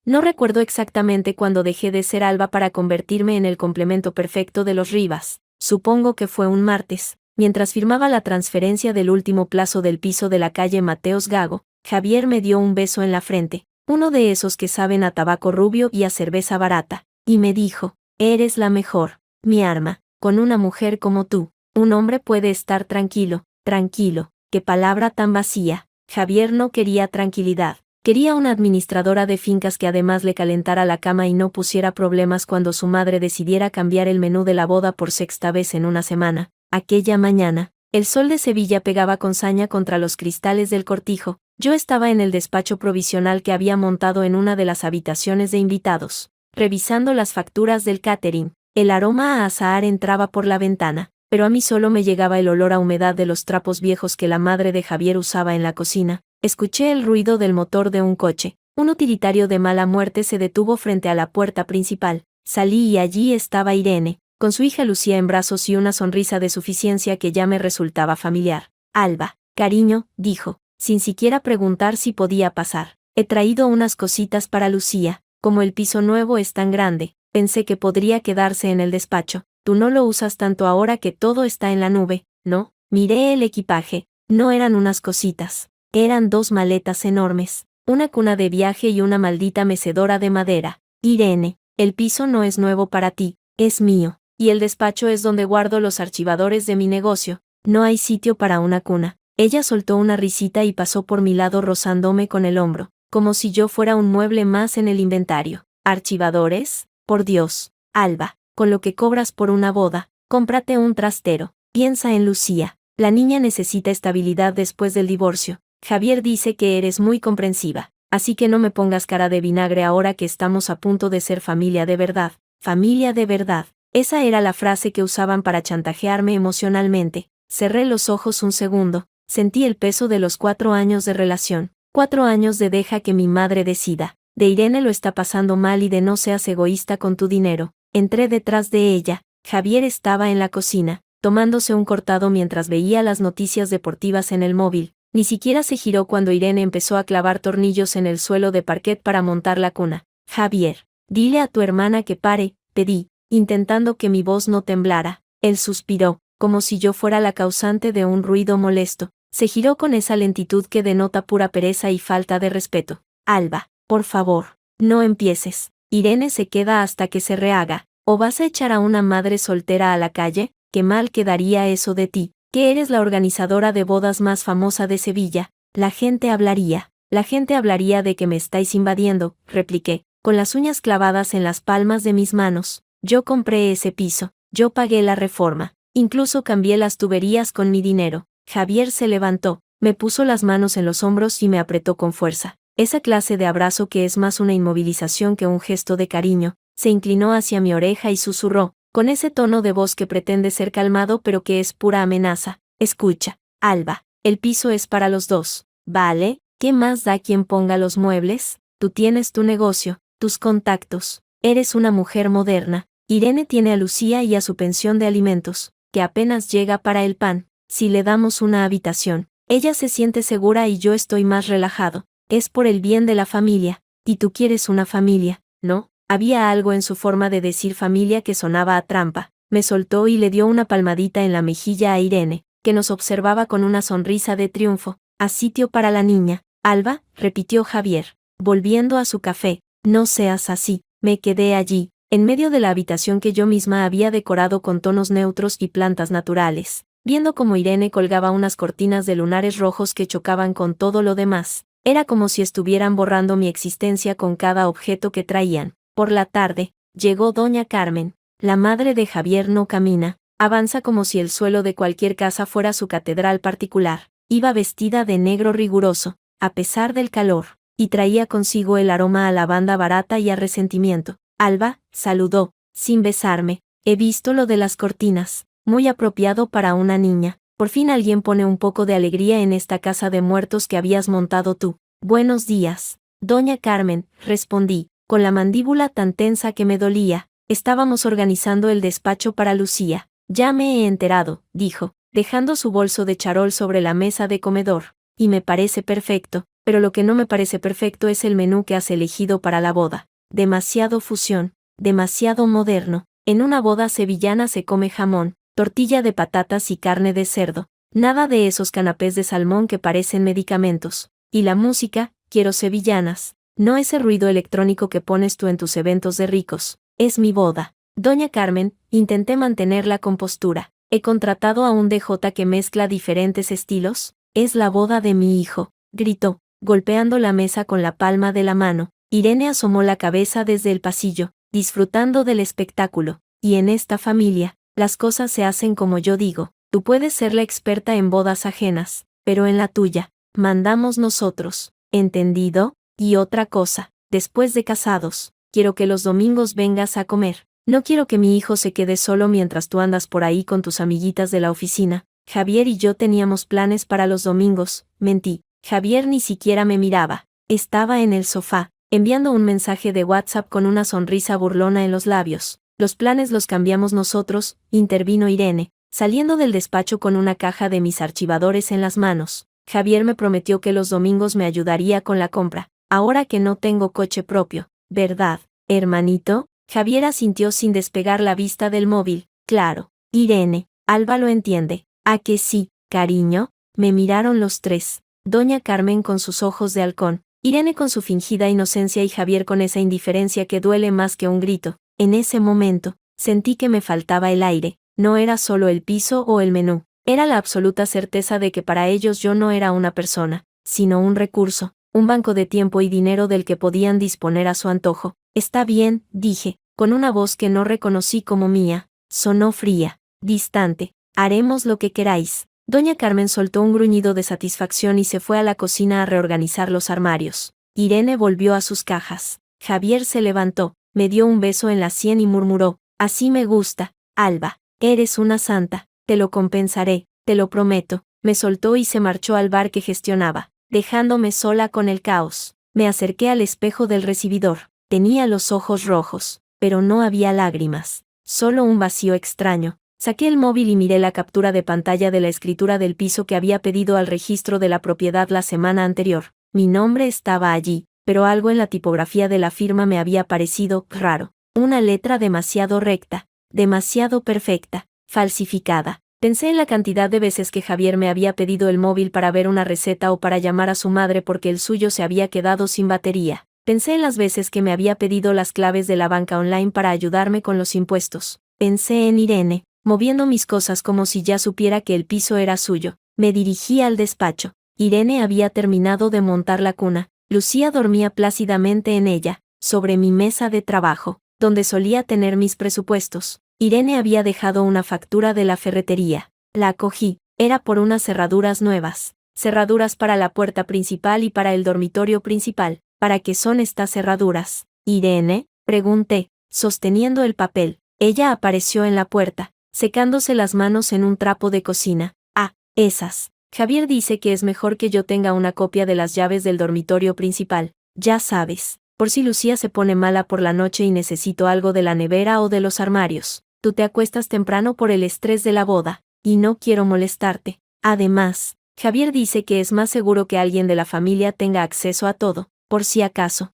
No recuerdo exactamente cuándo dejé de ser Alba para convertirme en el complemento perfecto de los Rivas. Supongo que fue un martes. Mientras firmaba la transferencia del último plazo del piso de la calle Mateos Gago, Javier me dio un beso en la frente, uno de esos que saben a tabaco rubio y a cerveza barata, y me dijo: eres la mejor, mi arma, con una mujer como tú. Un hombre puede estar tranquilo, tranquilo. Qué palabra tan vacía. Javier no quería tranquilidad. Quería una administradora de fincas que además le calentara la cama y no pusiera problemas cuando su madre decidiera cambiar el menú de la boda por sexta vez en una semana. Aquella mañana, el sol de Sevilla pegaba con saña contra los cristales del cortijo. Yo estaba en el despacho provisional que había montado en una de las habitaciones de invitados, revisando las facturas del catering. El aroma a azahar entraba por la ventana, pero a mí solo me llegaba el olor a humedad de los trapos viejos que la madre de Javier usaba en la cocina. Escuché el ruido del motor de un coche. Un utilitario de mala muerte se detuvo frente a la puerta principal. Salí y allí estaba Irene, con su hija Lucía en brazos y una sonrisa de suficiencia que ya me resultaba familiar. Alba, cariño, dijo, sin siquiera preguntar si podía pasar. He traído unas cositas para Lucía. Como el piso nuevo es tan grande, pensé que podría quedarse en el despacho. Tú no lo usas tanto ahora que todo está en la nube, ¿no? Miré el equipaje. No eran unas cositas. Eran 2 maletas enormes, una cuna de viaje y una maldita mecedora de madera. Irene, el piso no es nuevo para ti, es mío, y el despacho es donde guardo los archivadores de mi negocio. No hay sitio para una cuna. Ella soltó una risita y pasó por mi lado rozándome con el hombro, como si yo fuera un mueble más en el inventario. ¿Archivadores? Por Dios, Alba, con lo que cobras por una boda, cómprate un trastero. Piensa en Lucía. La niña necesita estabilidad después del divorcio. Javier dice que eres muy comprensiva, así que no me pongas cara de vinagre ahora que estamos a punto de ser familia de verdad. Familia de verdad. Esa era la frase que usaban para chantajearme emocionalmente. Cerré los ojos un segundo, sentí el peso de los 4 años de relación. 4 años de deja que mi madre decida. De Irene lo está pasando mal y de no seas egoísta con tu dinero. Entré detrás de ella. Javier estaba en la cocina, tomándose un cortado mientras veía las noticias deportivas en el móvil. Ni siquiera se giró cuando Irene empezó a clavar tornillos en el suelo de parquet para montar la cuna. Javier, dile a tu hermana que pare, pedí, intentando que mi voz no temblara. Él suspiró, como si yo fuera la causante de un ruido molesto. Se giró con esa lentitud que denota pura pereza y falta de respeto. Alba, por favor, no empieces. Irene se queda hasta que se rehaga. ¿O vas a echar a una madre soltera a la calle? Qué mal quedaría eso de ti. Que eres la organizadora de bodas más famosa de Sevilla. La gente hablaría de que me estáis invadiendo, repliqué, con las uñas clavadas en las palmas de mis manos. Yo compré ese piso, yo pagué la reforma, incluso cambié las tuberías con mi dinero. Javier se levantó, me puso las manos en los hombros y me apretó con fuerza. Esa clase de abrazo que es más una inmovilización que un gesto de cariño. Se inclinó hacia mi oreja y susurró, con ese tono de voz que pretende ser calmado pero que es pura amenaza. Escucha, Alba, el piso es para los dos, ¿vale? ¿Qué más da quien ponga los muebles? Tú tienes tu negocio, tus contactos, eres una mujer moderna. Irene tiene a Lucía y a su pensión de alimentos, que apenas llega para el pan. Si le damos una habitación, ella se siente segura y yo estoy más relajado. Es por el bien de la familia. Y tú quieres una familia, ¿no? Había algo en su forma de decir familia que sonaba a trampa. Me soltó y le dio una palmadita en la mejilla a Irene, que nos observaba con una sonrisa de triunfo. ¿Haz sitio para la niña, Alba?, repitió Javier, volviendo a su café. No seas así. Me quedé allí, en medio de la habitación que yo misma había decorado con tonos neutros y plantas naturales, viendo cómo Irene colgaba unas cortinas de lunares rojos que chocaban con todo lo demás. Era como si estuvieran borrando mi existencia con cada objeto que traían. Por la tarde, llegó doña Carmen. La madre de Javier no camina, avanza como si el suelo de cualquier casa fuera su catedral particular. Iba vestida de negro riguroso, a pesar del calor, y traía consigo el aroma a lavanda barata y a resentimiento. Alba, saludó, sin besarme. He visto lo de las cortinas, muy apropiado para una niña. Por fin alguien pone un poco de alegría en esta casa de muertos que habías montado tú. Buenos días, doña Carmen, respondí, con la mandíbula tan tensa que me dolía. Estábamos organizando el despacho para Lucía. Ya me he enterado, dijo, dejando su bolso de charol sobre la mesa de comedor. Y me parece perfecto. pero lo que no me parece perfecto es el menú que has elegido para la boda. Demasiado fusión, demasiado moderno. En una boda sevillana se come jamón, tortilla de patatas y carne de cerdo. Nada de esos canapés de salmón que parecen medicamentos. Y la música, quiero sevillanas. No ese ruido electrónico que pones tú en tus eventos de ricos. Es mi boda. Doña Carmen, intenté mantener la compostura. He contratado a un DJ que mezcla diferentes estilos. Es la boda de mi hijo, gritó, golpeando la mesa con la palma de la mano. Irene asomó la cabeza desde el pasillo, disfrutando del espectáculo. Y en esta familia, las cosas se hacen como yo digo. Tú puedes ser la experta en bodas ajenas, pero en la tuya, mandamos nosotros. ¿Entendido? Y otra cosa, después de casados, quiero que los domingos vengas a comer. No quiero que mi hijo se quede solo mientras tú andas por ahí con tus amiguitas de la oficina. Javier y yo teníamos planes para los domingos. Mentí. Javier ni siquiera me miraba. Estaba en el sofá, enviando un mensaje de WhatsApp con una sonrisa burlona en los labios. Los planes los cambiamos nosotros, intervino Irene, saliendo del despacho con una caja de mis archivadores en las manos. Javier me prometió que los domingos me ayudaría con la compra, ahora que no tengo coche propio, ¿verdad, hermanito? Javier asintió sin despegar la vista del móvil. Claro, Irene, Alba lo entiende. ¿A que sí, cariño? Me miraron los tres. Doña Carmen con sus ojos de halcón, Irene con su fingida inocencia y Javier con esa indiferencia que duele más que un grito. En ese momento, sentí que me faltaba el aire. No era solo el piso o el menú. Era la absoluta certeza de que para ellos yo no era una persona, sino un recurso, un banco de tiempo y dinero del que podían disponer a su antojo. Está bien, dije, con una voz que no reconocí como mía. Sonó fría, distante. Haremos lo que queráis. Doña Carmen soltó un gruñido de satisfacción y se fue a la cocina a reorganizar los armarios. Irene volvió a sus cajas. Javier se levantó, me dio un beso en la sien y murmuró, así me gusta, Alba, eres una santa, te lo compensaré, te lo prometo. Me soltó y se marchó al bar que gestionaba, dejándome sola con el caos. Me acerqué al espejo del recibidor. Tenía los ojos rojos, pero no había lágrimas, solo un vacío extraño. Saqué el móvil y miré la captura de pantalla de la escritura del piso que había pedido al registro de la propiedad la semana anterior. Mi nombre estaba allí, pero algo en la tipografía de la firma me había parecido raro. Una letra demasiado recta, demasiado perfecta, falsificada. Pensé en la cantidad de veces que Javier me había pedido el móvil para ver una receta o para llamar a su madre porque el suyo se había quedado sin batería. Pensé en las veces que me había pedido las claves de la banca online para ayudarme con los impuestos. Pensé en Irene, moviendo mis cosas como si ya supiera que el piso era suyo. Me dirigí al despacho. Irene había terminado de montar la cuna. Lucía dormía plácidamente en ella, sobre mi mesa de trabajo, donde solía tener mis presupuestos. Irene había dejado una factura de la ferretería. La cogí. Era por unas cerraduras nuevas. Cerraduras para la puerta principal y para el dormitorio principal. ¿Para qué son estas cerraduras? Irene, pregunté, sosteniendo el papel. Ella apareció en la puerta, secándose las manos en un trapo de cocina. Ah, esas. Javier dice que es mejor que yo tenga una copia de las llaves del dormitorio principal. Ya sabes, por si Lucía se pone mala por la noche y necesito algo de la nevera o de los armarios. Tú te acuestas temprano por el estrés de la boda, y no quiero molestarte. Además, Javier dice que es más seguro que alguien de la familia tenga acceso a todo. Por si acaso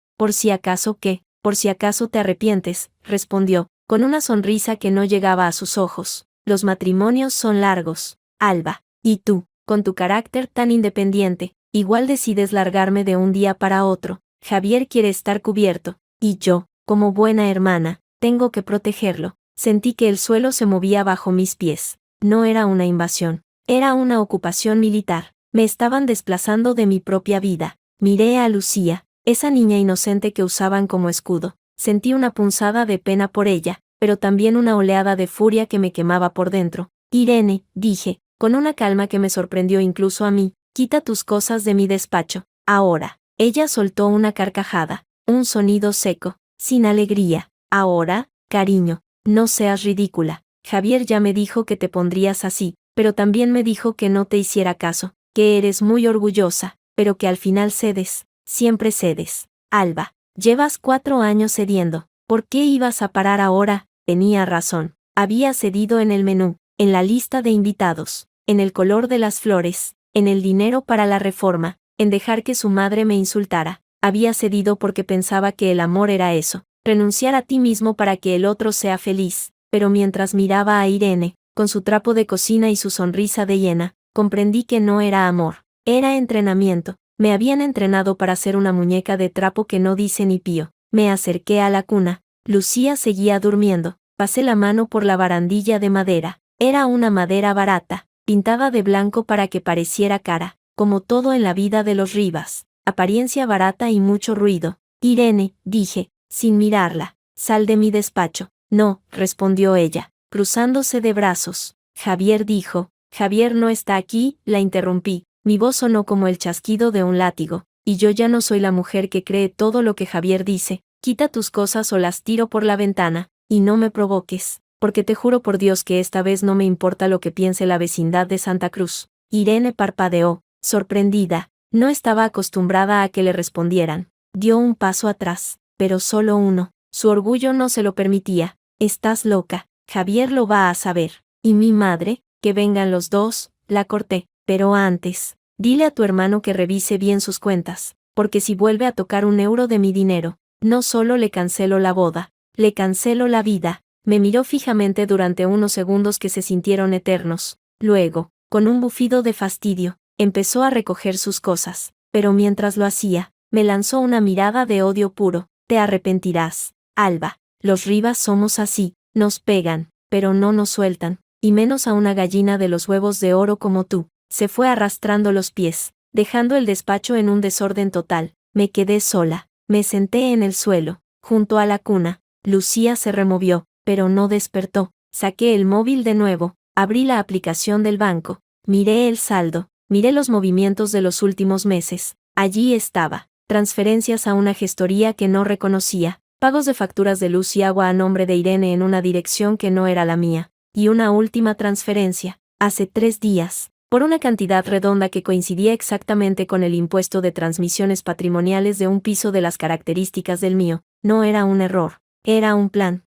¿qué? Por si acaso te arrepientes, respondió, con una sonrisa que no llegaba a sus ojos. Los matrimonios son largos, Alba, y tú, con tu carácter tan independiente, igual decides largarme de un día para otro. Javier quiere estar cubierto, y yo, como buena hermana, tengo que protegerlo. Sentí que el suelo se movía bajo mis pies. No era una invasión, era una ocupación militar. Me estaban desplazando de mi propia vida. Miré a Lucía, esa niña inocente que usaban como escudo. Sentí una punzada de pena por ella, pero también una oleada de furia que me quemaba por dentro. Irene, dije, con una calma que me sorprendió incluso a mí, quita tus cosas de mi despacho, ahora. Ella soltó una carcajada, un sonido seco, sin alegría. Ahora, cariño, no seas ridícula. Javier ya me dijo que te pondrías así, pero también me dijo que no te hiciera caso, que eres muy orgullosa, pero que al final cedes, siempre cedes. Alba, llevas 4 años cediendo, ¿por qué ibas a parar ahora? Tenía razón, había cedido en el menú, en la lista de invitados, en el color de las flores, en el dinero para la reforma. en dejar que su madre me insultara. Había cedido porque pensaba que el amor era eso, renunciar a ti mismo para que el otro sea feliz. Pero mientras miraba a Irene, con su trapo de cocina y su sonrisa de hiena, comprendí que no era amor, era entrenamiento. Me habían entrenado para ser una muñeca de trapo que no dice ni pío. Me acerqué a la cuna. Lucía seguía durmiendo. Pasé la mano por la barandilla de madera. Era una madera barata, pintada de blanco para que pareciera cara, como todo en la vida de los Rivas. Apariencia barata y mucho ruido. Irene, dije, sin mirarla, sal de mi despacho. No, respondió ella, cruzándose de brazos. Javier dijo. Javier no está aquí, la interrumpí. Mi voz sonó como el chasquido de un látigo, y yo ya no soy la mujer que cree todo lo que Javier dice. Quita tus cosas o las tiro por la ventana, y no me provoques, porque te juro por Dios que esta vez no me importa lo que piense la vecindad de Santa Cruz. Irene parpadeó, sorprendida. No estaba acostumbrada a que le respondieran. Dio un paso atrás, pero solo uno. Su orgullo no se lo permitía. Estás loca, Javier lo va a saber. ¿Y mi madre? Que vengan los dos, la corté. Pero antes, dile a tu hermano que revise bien sus cuentas, porque si vuelve a tocar un euro de mi dinero, no solo le cancelo la boda, le cancelo la vida. Me miró fijamente durante unos segundos que se sintieron eternos. Luego, con un bufido de fastidio, empezó a recoger sus cosas, pero mientras lo hacía, me lanzó una mirada de odio puro. Te arrepentirás, Alba. Los Rivas somos así, nos pegan, pero no nos sueltan, y menos a una gallina de los huevos de oro como tú. Se fue arrastrando los pies, dejando el despacho en un desorden total. Me quedé sola, me senté en el suelo, junto a la cuna. Lucía se removió, pero no despertó. Saqué el móvil de nuevo, abrí la aplicación del banco, miré el saldo, miré los movimientos de los últimos meses. Allí estaba, transferencias a una gestoría que no reconocía, pagos de facturas de luz y agua a nombre de Irene en una dirección que no era la mía, y una última transferencia, hace 3 días. Por una cantidad redonda que coincidía exactamente con el impuesto de transmisiones patrimoniales de un piso de las características del mío. No era un error, era un plan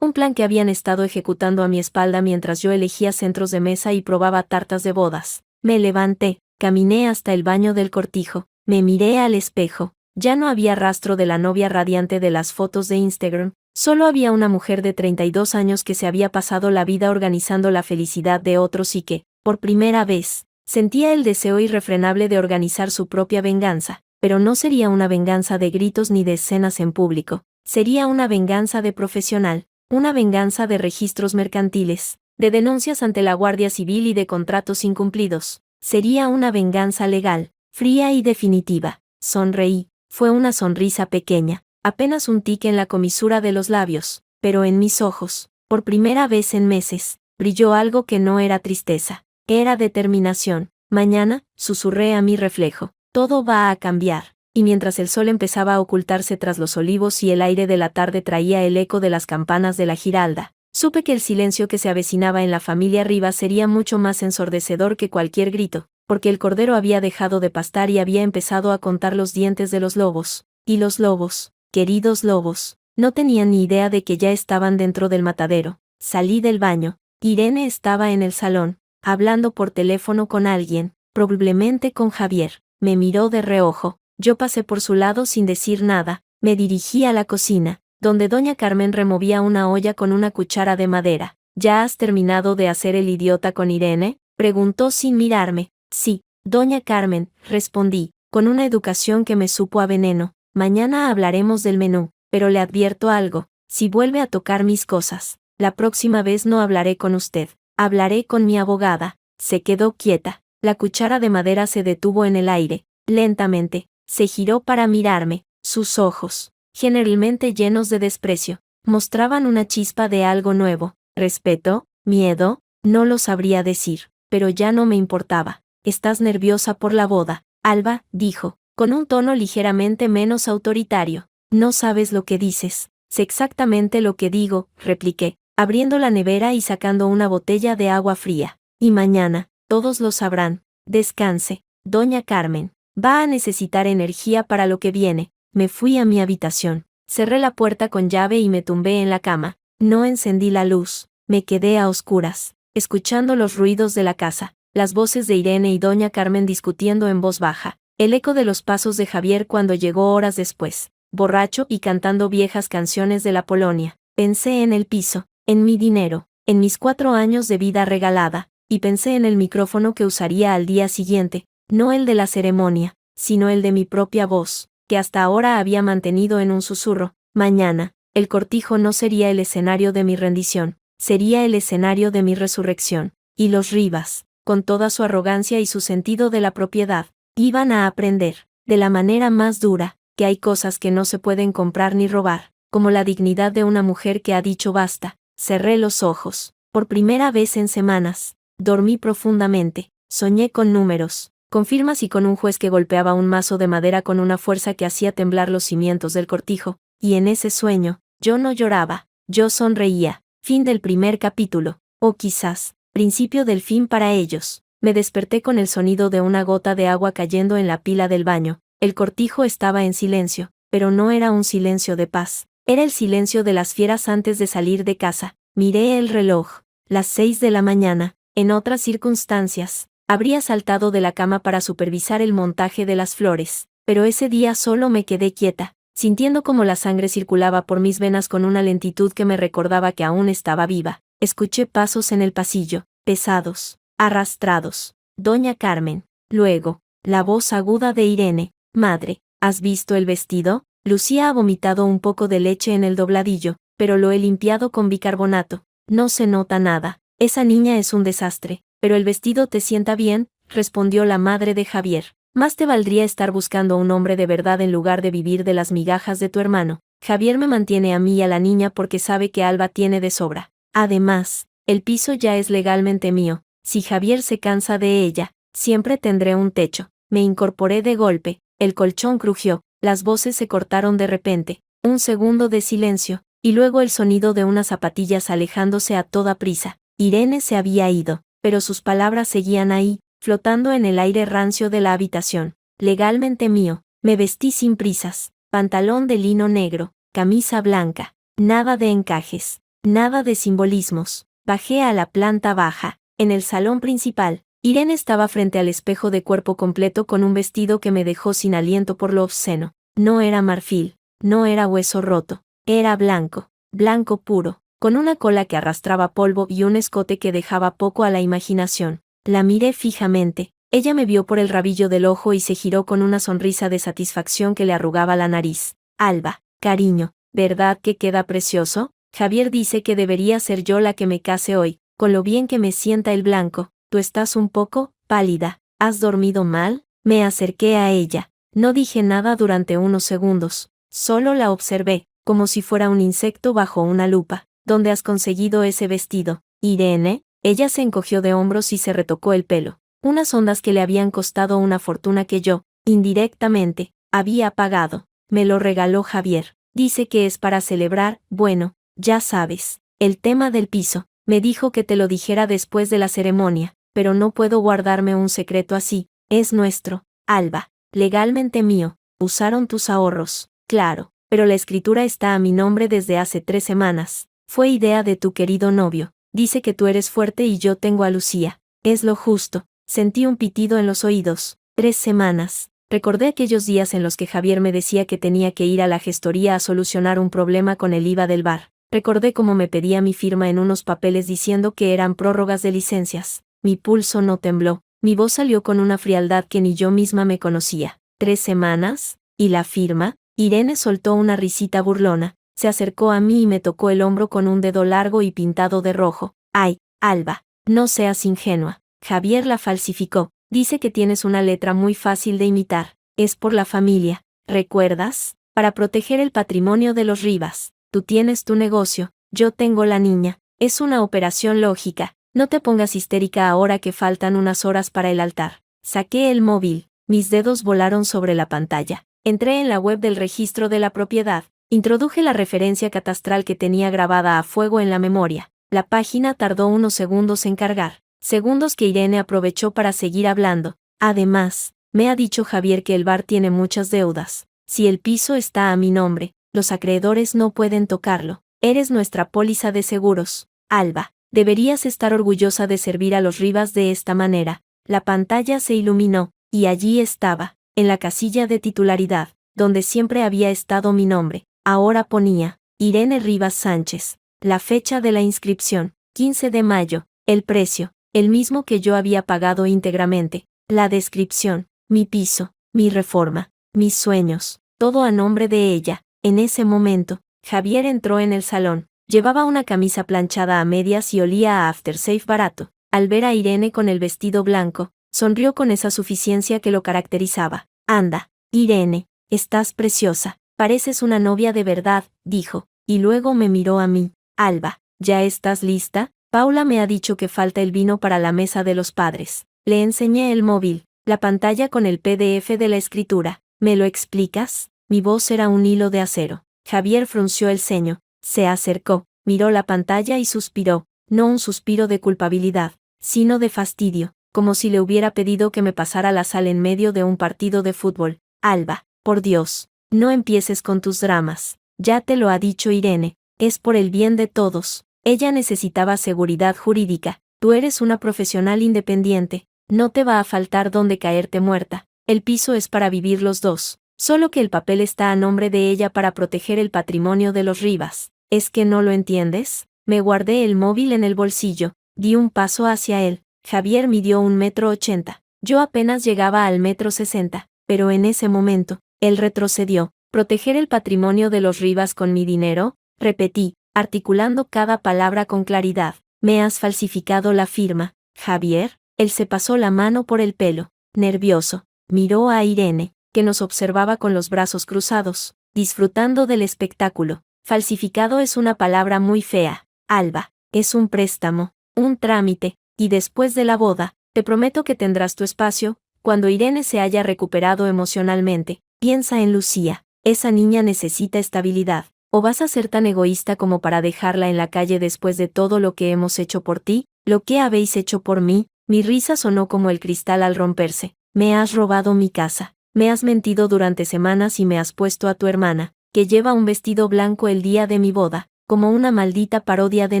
que habían estado ejecutando a mi espalda mientras yo elegía centros de mesa y probaba tartas de bodas. Me levanté, caminé hasta el baño del cortijo, me miré al espejo. Ya no había rastro de la novia radiante de las fotos de Instagram, solo había una mujer de 32 años que se había pasado la vida organizando la felicidad de otros y que, por primera vez, sentía el deseo irrefrenable de organizar su propia venganza, pero no sería una venganza de gritos ni de escenas en público, sería una venganza de profesional, una venganza de registros mercantiles, de denuncias ante la Guardia Civil y de contratos incumplidos. Sería una venganza legal, fría y definitiva. Sonreí, fue una sonrisa pequeña, apenas un tic en la comisura de los labios, pero en mis ojos, por primera vez en meses, brilló algo que no era tristeza. Era determinación. Mañana, susurré a mi reflejo, todo va a cambiar. Y mientras el sol empezaba a ocultarse tras los olivos y el aire de la tarde traía el eco de las campanas de la Giralda, supe que el silencio que se avecinaba en la familia Rivas sería mucho más ensordecedor que cualquier grito, porque el cordero había dejado de pastar y había empezado a contar los dientes de los lobos. Y los lobos, queridos lobos, no tenían ni idea de que ya estaban dentro del matadero. Salí del baño. Irene estaba en el salón, hablando por teléfono con alguien, probablemente con Javier. Me miró de reojo. Yo pasé por su lado sin decir nada. Me dirigí a la cocina, donde doña Carmen removía una olla con una cuchara de madera. ¿Ya has terminado de hacer el idiota con Irene?, preguntó sin mirarme. Sí, doña Carmen, respondí, con una educación que me supo a veneno. Mañana hablaremos del menú, pero le advierto algo, si vuelve a tocar mis cosas, la próxima vez no hablaré con usted, hablaré con mi abogada. Se quedó quieta, la cuchara de madera se detuvo en el aire, lentamente, se giró para mirarme, sus ojos, generalmente llenos de desprecio, mostraban una chispa de algo nuevo. ¿Respeto? ¿Miedo? No lo sabría decir, pero ya no me importaba. Estás nerviosa por la boda, Alba, dijo, con un tono ligeramente menos autoritario. No sabes lo que dices. Sé exactamente lo que digo, repliqué, abriendo la nevera y sacando una botella de agua fría. Y mañana, todos lo sabrán. Descanse, doña Carmen. Va a necesitar energía para lo que viene. Me fui a mi habitación. Cerré la puerta con llave y me tumbé en la cama. No encendí la luz. Me quedé a oscuras, escuchando los ruidos de la casa, las voces de Irene y doña Carmen discutiendo en voz baja. El eco de los pasos de Javier cuando llegó horas después, borracho y cantando viejas canciones de la Polonia. Pensé en el piso, en mi dinero, en mis 4 años de vida regalada, y pensé en el micrófono que usaría al día siguiente, no el de la ceremonia, sino el de mi propia voz, que hasta ahora había mantenido en un susurro. Mañana, el cortijo no sería el escenario de mi rendición, sería el escenario de mi resurrección, y los Rivas, con toda su arrogancia y su sentido de la propiedad, iban a aprender, de la manera más dura, que hay cosas que no se pueden comprar ni robar, como la dignidad de una mujer que ha dicho basta. Cerré los ojos, por primera vez en semanas, dormí profundamente, soñé con números, con firmas y con un juez que golpeaba un mazo de madera con una fuerza que hacía temblar los cimientos del cortijo, y en ese sueño, yo no lloraba, yo sonreía. Fin del primer capítulo, o quizás, principio del fin para ellos. Me desperté con el sonido de una gota de agua cayendo en la pila del baño. El cortijo estaba en silencio, pero no era un silencio de paz. Era el silencio de las fieras antes de salir de casa. Miré el reloj. Las 6 de la mañana. En otras circunstancias, habría saltado de la cama para supervisar el montaje de las flores. Pero ese día solo me quedé quieta, sintiendo como la sangre circulaba por mis venas con una lentitud que me recordaba que aún estaba viva. Escuché pasos en el pasillo, pesados, arrastrados. Doña Carmen. Luego, la voz aguda de Irene. Madre, ¿has visto el vestido? Lucía ha vomitado un poco de leche en el dobladillo, pero lo he limpiado con bicarbonato. No se nota nada. Esa niña es un desastre, pero el vestido te sienta bien, respondió la madre de Javier. Más te valdría estar buscando a un hombre de verdad en lugar de vivir de las migajas de tu hermano. Javier me mantiene a mí y a la niña porque sabe que Alba tiene de sobra. Además, el piso ya es legalmente mío. Si Javier se cansa de ella, siempre tendré un techo. Me incorporé de golpe, el colchón crujió. Las voces se cortaron de repente, un segundo de silencio, y luego el sonido de unas zapatillas alejándose a toda prisa. Irene se había ido, pero sus palabras seguían ahí, flotando en el aire rancio de la habitación. Legalmente mío. Me vestí sin prisas, pantalón de lino negro, camisa blanca, nada de encajes, nada de simbolismos. Bajé a la planta baja. En el salón principal, Irene estaba frente al espejo de cuerpo completo con un vestido que me dejó sin aliento por lo obsceno. No era marfil, no era hueso roto, era blanco, blanco puro, con una cola que arrastraba polvo y un escote que dejaba poco a la imaginación. La miré fijamente, ella me vio por el rabillo del ojo y se giró con una sonrisa de satisfacción que le arrugaba la nariz. Alba, cariño, ¿verdad que queda precioso? Javier dice que debería ser yo la que me case hoy, con lo bien que me sienta el blanco. Tú estás un poco pálida. ¿Has dormido mal? Me acerqué a ella. No dije nada durante unos segundos. Solo la observé, como si fuera un insecto bajo una lupa. ¿Dónde has conseguido ese vestido, Irene? Ella se encogió de hombros y se retocó el pelo. Unas ondas que le habían costado una fortuna que yo, indirectamente, había pagado. Me lo regaló Javier. Dice que es para celebrar, bueno, ya sabes, el tema del piso. Me dijo que te lo dijera después de la ceremonia. Pero no puedo guardarme un secreto así. Es nuestro, Alba, legalmente mío. Usaron tus ahorros, claro, pero la escritura está a mi nombre desde hace 3 semanas. Fue idea de tu querido novio. Dice que tú eres fuerte y yo tengo a Lucía. Es lo justo. Sentí un pitido en los oídos. 3 semanas. Recordé aquellos días en los que Javier me decía que tenía que ir a la gestoría a solucionar un problema con el IVA del bar. Recordé cómo me pedía mi firma en unos papeles diciendo que eran prórrogas de licencias. Mi pulso no tembló, mi voz salió con una frialdad que ni yo misma me conocía. 3 semanas, ¿y la firma? Irene soltó una risita burlona, se acercó a mí y me tocó el hombro con un dedo largo y pintado de rojo. Ay, Alba, no seas ingenua. Javier la falsificó, dice que tienes una letra muy fácil de imitar. Es por la familia, ¿recuerdas? Para proteger el patrimonio de los Rivas. Tú tienes tu negocio, yo tengo la niña. Es una operación lógica. No te pongas histérica ahora que faltan unas horas para el altar. Saqué el móvil. Mis dedos volaron sobre la pantalla. Entré en la web del registro de la propiedad. Introduje la referencia catastral que tenía grabada a fuego en la memoria. La página tardó unos segundos en cargar. Segundos que Irene aprovechó para seguir hablando. Además, me ha dicho Javier que el bar tiene muchas deudas. Si el piso está a mi nombre, los acreedores no pueden tocarlo. Eres nuestra póliza de seguros, Alba. Deberías estar orgullosa de servir a los Rivas de esta manera. La pantalla se iluminó, y allí estaba, en la casilla de titularidad, donde siempre había estado mi nombre, ahora ponía Irene Rivas Sánchez. La fecha de la inscripción, 15 de mayo, el precio, el mismo que yo había pagado íntegramente, la descripción, mi piso, mi reforma, mis sueños, todo a nombre de ella. En ese momento, Javier entró en el salón. Llevaba una camisa planchada a medias y olía a aftershave barato. Al ver a Irene con el vestido blanco, sonrió con esa suficiencia que lo caracterizaba. Anda, Irene, estás preciosa, pareces una novia de verdad, dijo, y luego me miró a mí. Alba, ¿ya estás lista? Paula me ha dicho que falta el vino para la mesa de los padres. Le enseñé el móvil, la pantalla con el PDF de la escritura. ¿Me lo explicas? Mi voz era un hilo de acero. Javier frunció el ceño, se acercó, miró la pantalla y suspiró, no un suspiro de culpabilidad, sino de fastidio, como si le hubiera pedido que me pasara la sal en medio de un partido de fútbol. Alba, por Dios, no empieces con tus dramas. Ya te lo ha dicho Irene, es por el bien de todos. Ella necesitaba seguridad jurídica, tú eres una profesional independiente, no te va a faltar donde caerte muerta. El piso es para vivir los dos, solo que el papel está a nombre de ella para proteger el patrimonio de los Rivas. ¿Es que no lo entiendes? Me guardé el móvil en el bolsillo, di un paso hacia él. Javier midió 1,80 m. Yo apenas llegaba al 1,60 m, pero en ese momento, él retrocedió. ¿Proteger el patrimonio de los Rivas con mi dinero? Repetí, articulando cada palabra con claridad. Me has falsificado la firma, Javier. Él se pasó la mano por el pelo, nervioso. Miró a Irene, que nos observaba con los brazos cruzados, disfrutando del espectáculo. Falsificado es una palabra muy fea, Alba. Es un préstamo, un trámite, y después de la boda, te prometo que tendrás tu espacio, cuando Irene se haya recuperado emocionalmente. Piensa en Lucía. Esa niña necesita estabilidad. ¿O vas a ser tan egoísta como para dejarla en la calle después de todo lo que hemos hecho por ti? ¿Lo que habéis hecho por mí? Mi risa sonó como el cristal al romperse. Me has robado mi casa. Me has mentido durante semanas y me has puesto a tu hermana, que lleva un vestido blanco el día de mi boda, como una maldita parodia de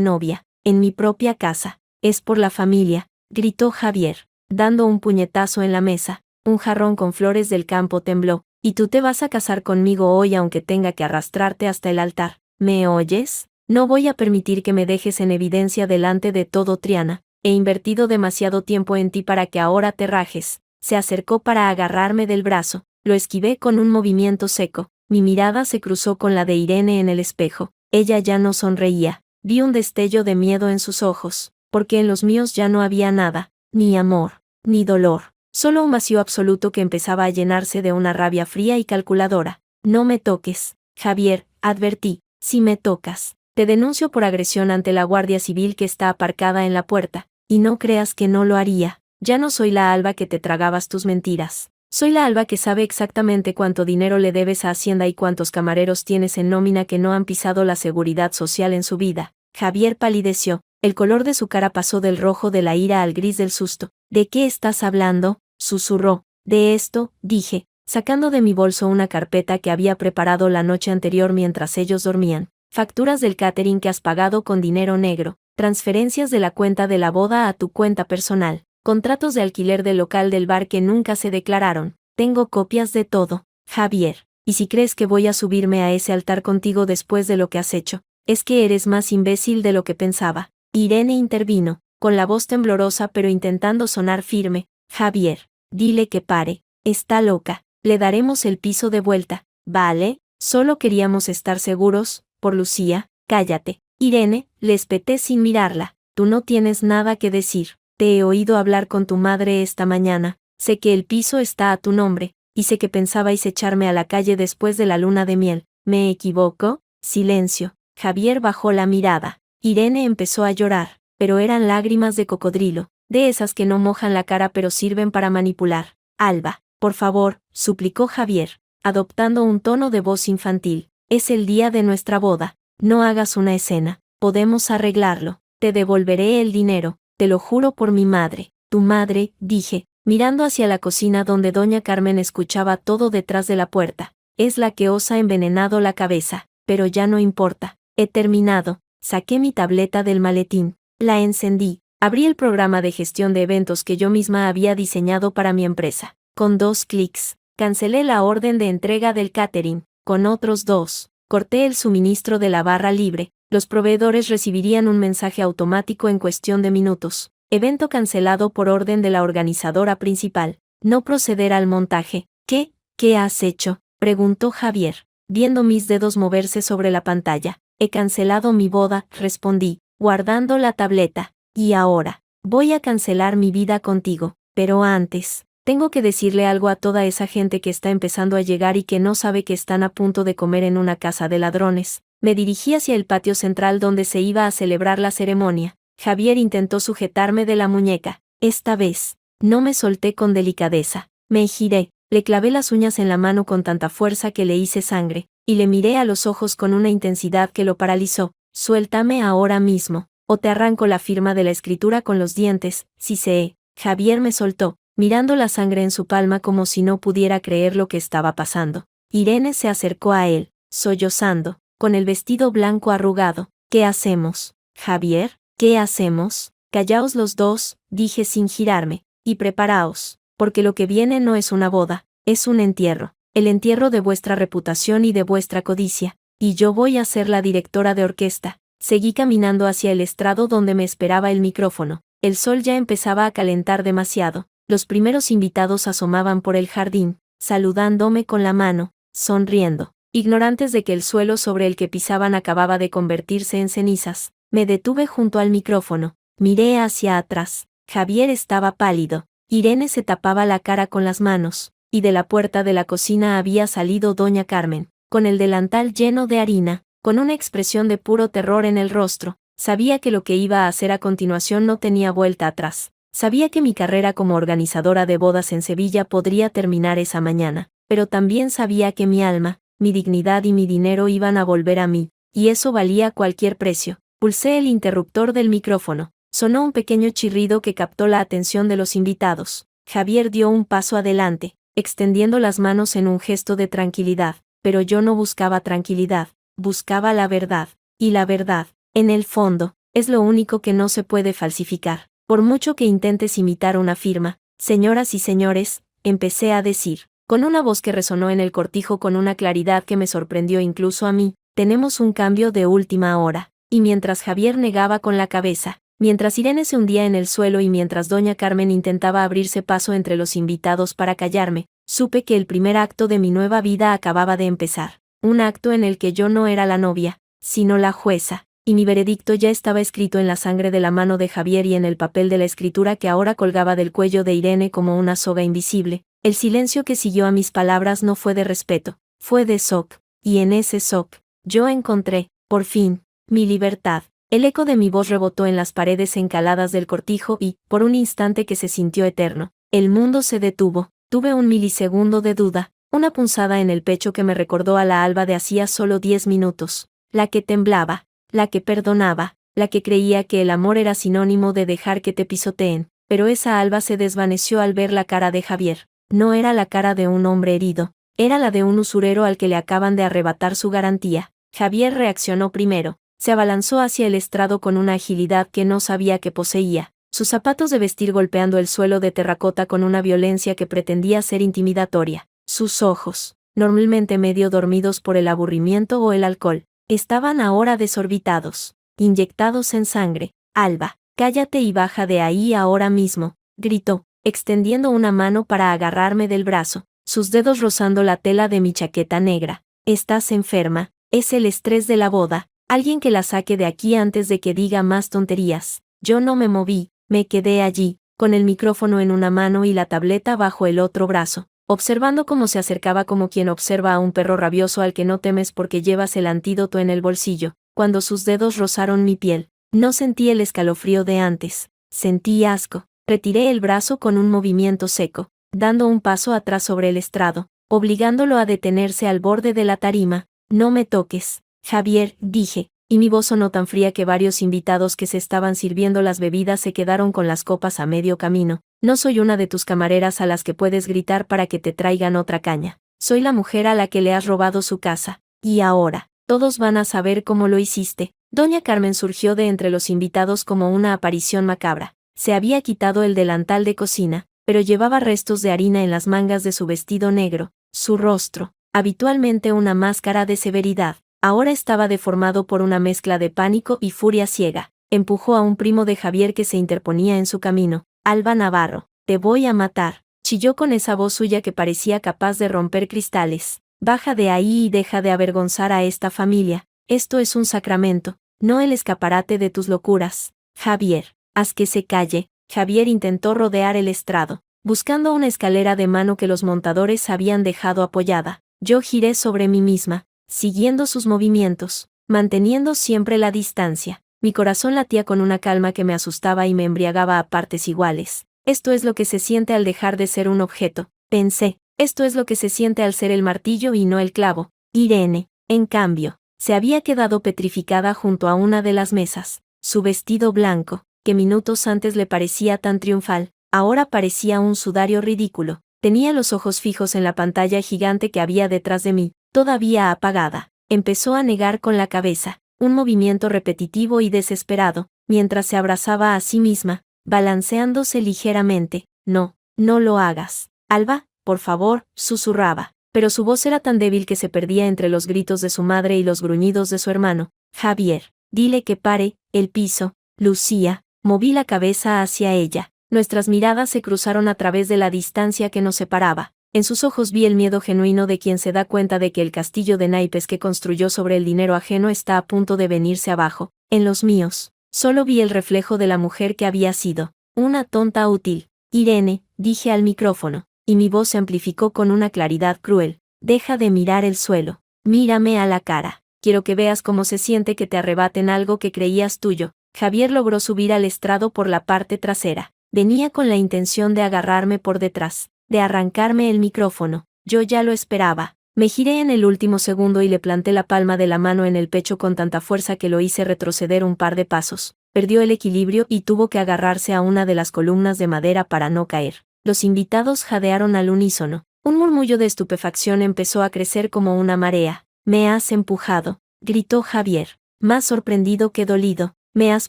novia, en mi propia casa. Es por la familia, gritó Javier, dando un puñetazo en la mesa. Un jarrón con flores del campo tembló. Y tú te vas a casar conmigo hoy aunque tenga que arrastrarte hasta el altar. ¿Me oyes? No voy a permitir que me dejes en evidencia delante de todo Triana. He invertido demasiado tiempo en ti para que ahora te rajes. Se acercó para agarrarme del brazo. Lo esquivé con un movimiento seco. Mi mirada se cruzó con la de Irene en el espejo. Ella ya no sonreía. Vi un destello de miedo en sus ojos, porque en los míos ya no había nada, ni amor, ni dolor. Solo un vacío absoluto que empezaba a llenarse de una rabia fría y calculadora. No me toques, Javier, advertí. Si me tocas, te denuncio por agresión ante la Guardia Civil que está aparcada en la puerta, y no creas que no lo haría. Ya no soy la Alba que te tragabas tus mentiras. Soy la Alba que sabe exactamente cuánto dinero le debes a Hacienda y cuántos camareros tienes en nómina que no han pisado la seguridad social en su vida. Javier palideció. El color de su cara pasó del rojo de la ira al gris del susto. ¿De qué estás hablando? Susurró. De esto, dije, sacando de mi bolso una carpeta que había preparado la noche anterior mientras ellos dormían. Facturas del catering que has pagado con dinero negro, transferencias de la cuenta de la boda a tu cuenta personal, contratos de alquiler del local del bar que nunca se declararon. Tengo copias de todo, Javier. Y si crees que voy a subirme a ese altar contigo después de lo que has hecho, es que eres más imbécil de lo que pensaba. Irene intervino, con la voz temblorosa pero intentando sonar firme. Javier, dile que pare, está loca, le daremos el piso de vuelta, ¿vale? Solo queríamos estar seguros, por Lucía. Cállate. Irene, le espeté sin mirarla, tú no tienes nada que decir. Te he oído hablar con tu madre esta mañana, sé que el piso está a tu nombre, y sé que pensabais echarme a la calle después de la luna de miel. ¿Me equivoco? Silencio. Javier bajó la mirada. Irene empezó a llorar, pero eran lágrimas de cocodrilo, de esas que no mojan la cara pero sirven para manipular. Alba, por favor, suplicó Javier, adoptando un tono de voz infantil. Es el día de nuestra boda, no hagas una escena, podemos arreglarlo, te devolveré el dinero, te lo juro por mi madre. Tu madre, dije, mirando hacia la cocina donde doña Carmen escuchaba todo detrás de la puerta, es la que os ha envenenado la cabeza, pero ya no importa. He terminado, saqué mi tableta del maletín, la encendí, abrí el programa de gestión de eventos que yo misma había diseñado para mi empresa. Con 2 clics, Cancelé la orden de entrega del catering, con otros 2. Corté el suministro de la barra libre. Los proveedores recibirían un mensaje automático en cuestión de minutos. Evento cancelado por orden de la organizadora principal. No proceder al montaje. ¿Qué has hecho?, preguntó Javier, viendo mis dedos moverse sobre la pantalla. He cancelado mi boda, respondí, guardando la tableta. Y ahora, voy a cancelar mi vida contigo. Pero antes, tengo que decirle algo a toda esa gente que está empezando a llegar y que no sabe que están a punto de comer en una casa de ladrones. Me dirigí hacia el patio central donde se iba a celebrar la ceremonia. Javier intentó sujetarme de la muñeca. Esta vez, no me solté con delicadeza. Me giré, le clavé las uñas en la mano con tanta fuerza que le hice sangre, y le miré a los ojos con una intensidad que lo paralizó. Suéltame ahora mismo, o te arranco la firma de la escritura con los dientes. Sí sé. Javier me soltó, mirando la sangre en su palma como si no pudiera creer lo que estaba pasando. Irene se acercó a él, sollozando, con el vestido blanco arrugado. ¿Qué hacemos, Javier? ¿Qué hacemos? Callaos los dos, dije sin girarme, y preparaos, porque lo que viene no es una boda, es un entierro, el entierro de vuestra reputación y de vuestra codicia, y yo voy a ser la directora de orquesta. Seguí caminando hacia el estrado donde me esperaba el micrófono. El sol ya empezaba a calentar demasiado. Los primeros invitados asomaban por el jardín, saludándome con la mano, sonriendo, ignorantes de que el suelo sobre el que pisaban acababa de convertirse en cenizas. Me detuve junto al micrófono, miré hacia atrás. Javier estaba pálido. Irene se tapaba la cara con las manos, y de la puerta de la cocina había salido doña Carmen, con el delantal lleno de harina, con una expresión de puro terror en el rostro. Sabía que lo que iba a hacer a continuación no tenía vuelta atrás. Sabía que mi carrera como organizadora de bodas en Sevilla podría terminar esa mañana, pero también sabía que mi alma, mi dignidad y mi dinero iban a volver a mí, y eso valía cualquier precio. Pulsé el interruptor del micrófono. Sonó un pequeño chirrido que captó la atención de los invitados. Javier dio un paso adelante, extendiendo las manos en un gesto de tranquilidad, pero yo no buscaba tranquilidad, buscaba la verdad, y la verdad, en el fondo, es lo único que no se puede falsificar. Por mucho que intentes imitar una firma, señoras y señores, empecé a decir, con una voz que resonó en el cortijo con una claridad que me sorprendió incluso a mí, tenemos un cambio de última hora. Y mientras Javier negaba con la cabeza, mientras Irene se hundía en el suelo y mientras doña Carmen intentaba abrirse paso entre los invitados para callarme, supe que el primer acto de mi nueva vida acababa de empezar. Un acto en el que yo no era la novia, sino la jueza. Y mi veredicto ya estaba escrito en la sangre de la mano de Javier y en el papel de la escritura que ahora colgaba del cuello de Irene como una soga invisible. El silencio que siguió a mis palabras no fue de respeto, fue de shock, y en ese shock, yo encontré, por fin, mi libertad. El eco de mi voz rebotó en las paredes encaladas del cortijo y, por un instante que se sintió eterno, el mundo se detuvo. Tuve un milisegundo de duda, una punzada en el pecho que me recordó a la Alba de hacía solo 10 minutos, la que temblaba, la que perdonaba, la que creía que el amor era sinónimo de dejar que te pisoteen, pero esa Alba se desvaneció al ver la cara de Javier. No era la cara de un hombre herido, era la de un usurero al que le acaban de arrebatar su garantía. Javier reaccionó primero, se abalanzó hacia el estrado con una agilidad que no sabía que poseía, sus zapatos de vestir golpeando el suelo de terracota con una violencia que pretendía ser intimidatoria. Sus ojos, normalmente medio dormidos por el aburrimiento o el alcohol, estaban ahora desorbitados, inyectados en sangre. Alba, cállate y baja de ahí ahora mismo, gritó, extendiendo una mano para agarrarme del brazo, sus dedos rozando la tela de mi chaqueta negra. Estás enferma, es el estrés de la boda, alguien que la saque de aquí antes de que diga más tonterías. Yo no me moví, me quedé allí, con el micrófono en una mano y la tableta bajo el otro brazo, observando cómo se acercaba como quien observa a un perro rabioso al que no temes porque llevas el antídoto en el bolsillo. Cuando sus dedos rozaron mi piel, no sentí el escalofrío de antes, sentí asco. Retiré el brazo con un movimiento seco, dando un paso atrás sobre el estrado, obligándolo a detenerse al borde de la tarima. No me toques, Javier, dije, y mi voz sonó tan fría que varios invitados que se estaban sirviendo las bebidas se quedaron con las copas a medio camino. No soy una de tus camareras a las que puedes gritar para que te traigan otra caña. Soy la mujer a la que le has robado su casa. Y ahora, todos van a saber cómo lo hiciste. Doña Carmen surgió de entre los invitados como una aparición macabra. Se había quitado el delantal de cocina, pero llevaba restos de harina en las mangas de su vestido negro. Su rostro, habitualmente una máscara de severidad, ahora estaba deformado por una mezcla de pánico y furia ciega. Empujó a un primo de Javier que se interponía en su camino. Alba Navarro, te voy a matar, chilló con esa voz suya que parecía capaz de romper cristales. Baja de ahí y deja de avergonzar a esta familia. Esto es un sacramento, no el escaparate de tus locuras. Javier, haz que se calle. Javier intentó rodear el estrado, buscando una escalera de mano que los montadores habían dejado apoyada. Yo giré sobre mí misma, siguiendo sus movimientos, manteniendo siempre la distancia. Mi corazón latía con una calma que me asustaba y me embriagaba a partes iguales. Esto es lo que se siente al dejar de ser un objeto, pensé. Esto es lo que se siente al ser el martillo y no el clavo. Irene, en cambio, se había quedado petrificada junto a una de las mesas. Su vestido blanco, que minutos antes le parecía tan triunfal, ahora parecía un sudario ridículo. Tenía los ojos fijos en la pantalla gigante que había detrás de mí, todavía apagada. Empezó a negar con la cabeza, un movimiento repetitivo y desesperado, mientras se abrazaba a sí misma, balanceándose ligeramente. No, no lo hagas. Alba, por favor, susurraba, pero su voz era tan débil que se perdía entre los gritos de su madre y los gruñidos de su hermano. Javier, dile que pare. El piso. Lucía, moví la cabeza hacia ella. Nuestras miradas se cruzaron a través de la distancia que nos separaba. En sus ojos vi el miedo genuino de quien se da cuenta de que el castillo de naipes que construyó sobre el dinero ajeno está a punto de venirse abajo. En los míos, solo vi el reflejo de la mujer que había sido. Una tonta útil. Irene, dije al micrófono, y mi voz se amplificó con una claridad cruel. Deja de mirar el suelo. Mírame a la cara. Quiero que veas cómo se siente que te arrebaten algo que creías tuyo. Javier logró subir al estrado por la parte trasera. Venía con la intención de agarrarme por detrás, de arrancarme el micrófono. Yo ya lo esperaba. Me giré en el último segundo y le planté la palma de la mano en el pecho con tanta fuerza que lo hice retroceder un par de pasos. Perdió el equilibrio y tuvo que agarrarse a una de las columnas de madera para no caer. Los invitados jadearon al unísono. Un murmullo de estupefacción empezó a crecer como una marea. Me has empujado, gritó Javier, más sorprendido que dolido. Me has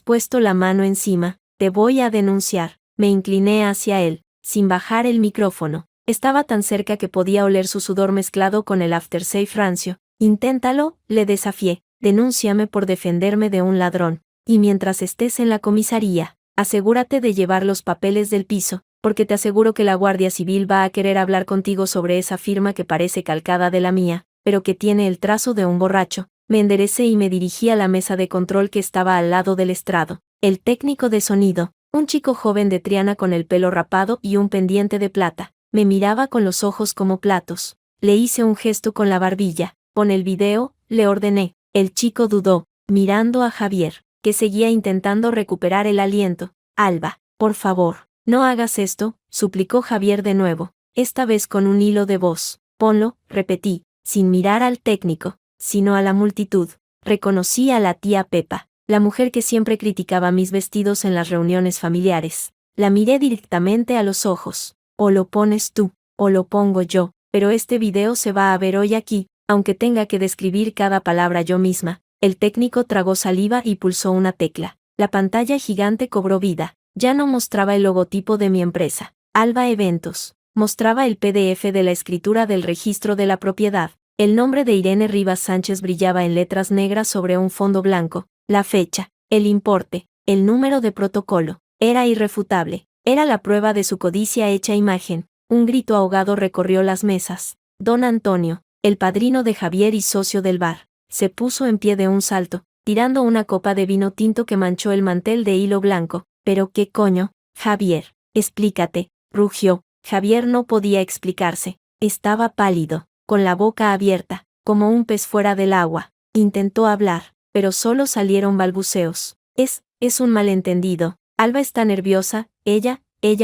puesto la mano encima, te voy a denunciar. Me incliné hacia él, sin bajar el micrófono. Estaba tan cerca que podía oler su sudor mezclado con el aftershave rancio. Inténtalo, le desafié. Denúnciame por defenderme de un ladrón. Y mientras estés en la comisaría, asegúrate de llevar los papeles del piso, porque te aseguro que la Guardia Civil va a querer hablar contigo sobre esa firma que parece calcada de la mía, pero que tiene el trazo de un borracho. Me enderecé y me dirigí a la mesa de control que estaba al lado del estrado. El técnico de sonido, un chico joven de Triana con el pelo rapado y un pendiente de plata, me miraba con los ojos como platos. Le hice un gesto con la barbilla. Pon el video, le ordené. El chico dudó, mirando a Javier, que seguía intentando recuperar el aliento. Alba, por favor, no hagas esto, suplicó Javier de nuevo, esta vez con un hilo de voz. Ponlo, repetí, sin mirar al técnico, sino a la multitud. Reconocí a la tía Pepa, la mujer que siempre criticaba mis vestidos en las reuniones familiares. La miré directamente a los ojos. O lo pones tú, o lo pongo yo, pero este video se va a ver hoy aquí, aunque tenga que describir cada palabra yo misma. El técnico tragó saliva y pulsó una tecla. La pantalla gigante cobró vida. Ya no mostraba el logotipo de mi empresa, Alba Eventos. Mostraba el PDF de la escritura del registro de la propiedad. El nombre de Irene Rivas Sánchez brillaba en letras negras sobre un fondo blanco. La fecha, el importe, el número de protocolo. Era irrefutable. Era la prueba de su codicia hecha imagen. Un grito ahogado recorrió las mesas. Don Antonio, el padrino de Javier y socio del bar, se puso en pie de un salto, tirando una copa de vino tinto que manchó el mantel de hilo blanco. ¿Pero qué coño? Javier, explícate, rugió. Javier no podía explicarse. Estaba pálido, con la boca abierta, como un pez fuera del agua. Intentó hablar, pero solo salieron balbuceos. Es un malentendido. Alba está nerviosa, ella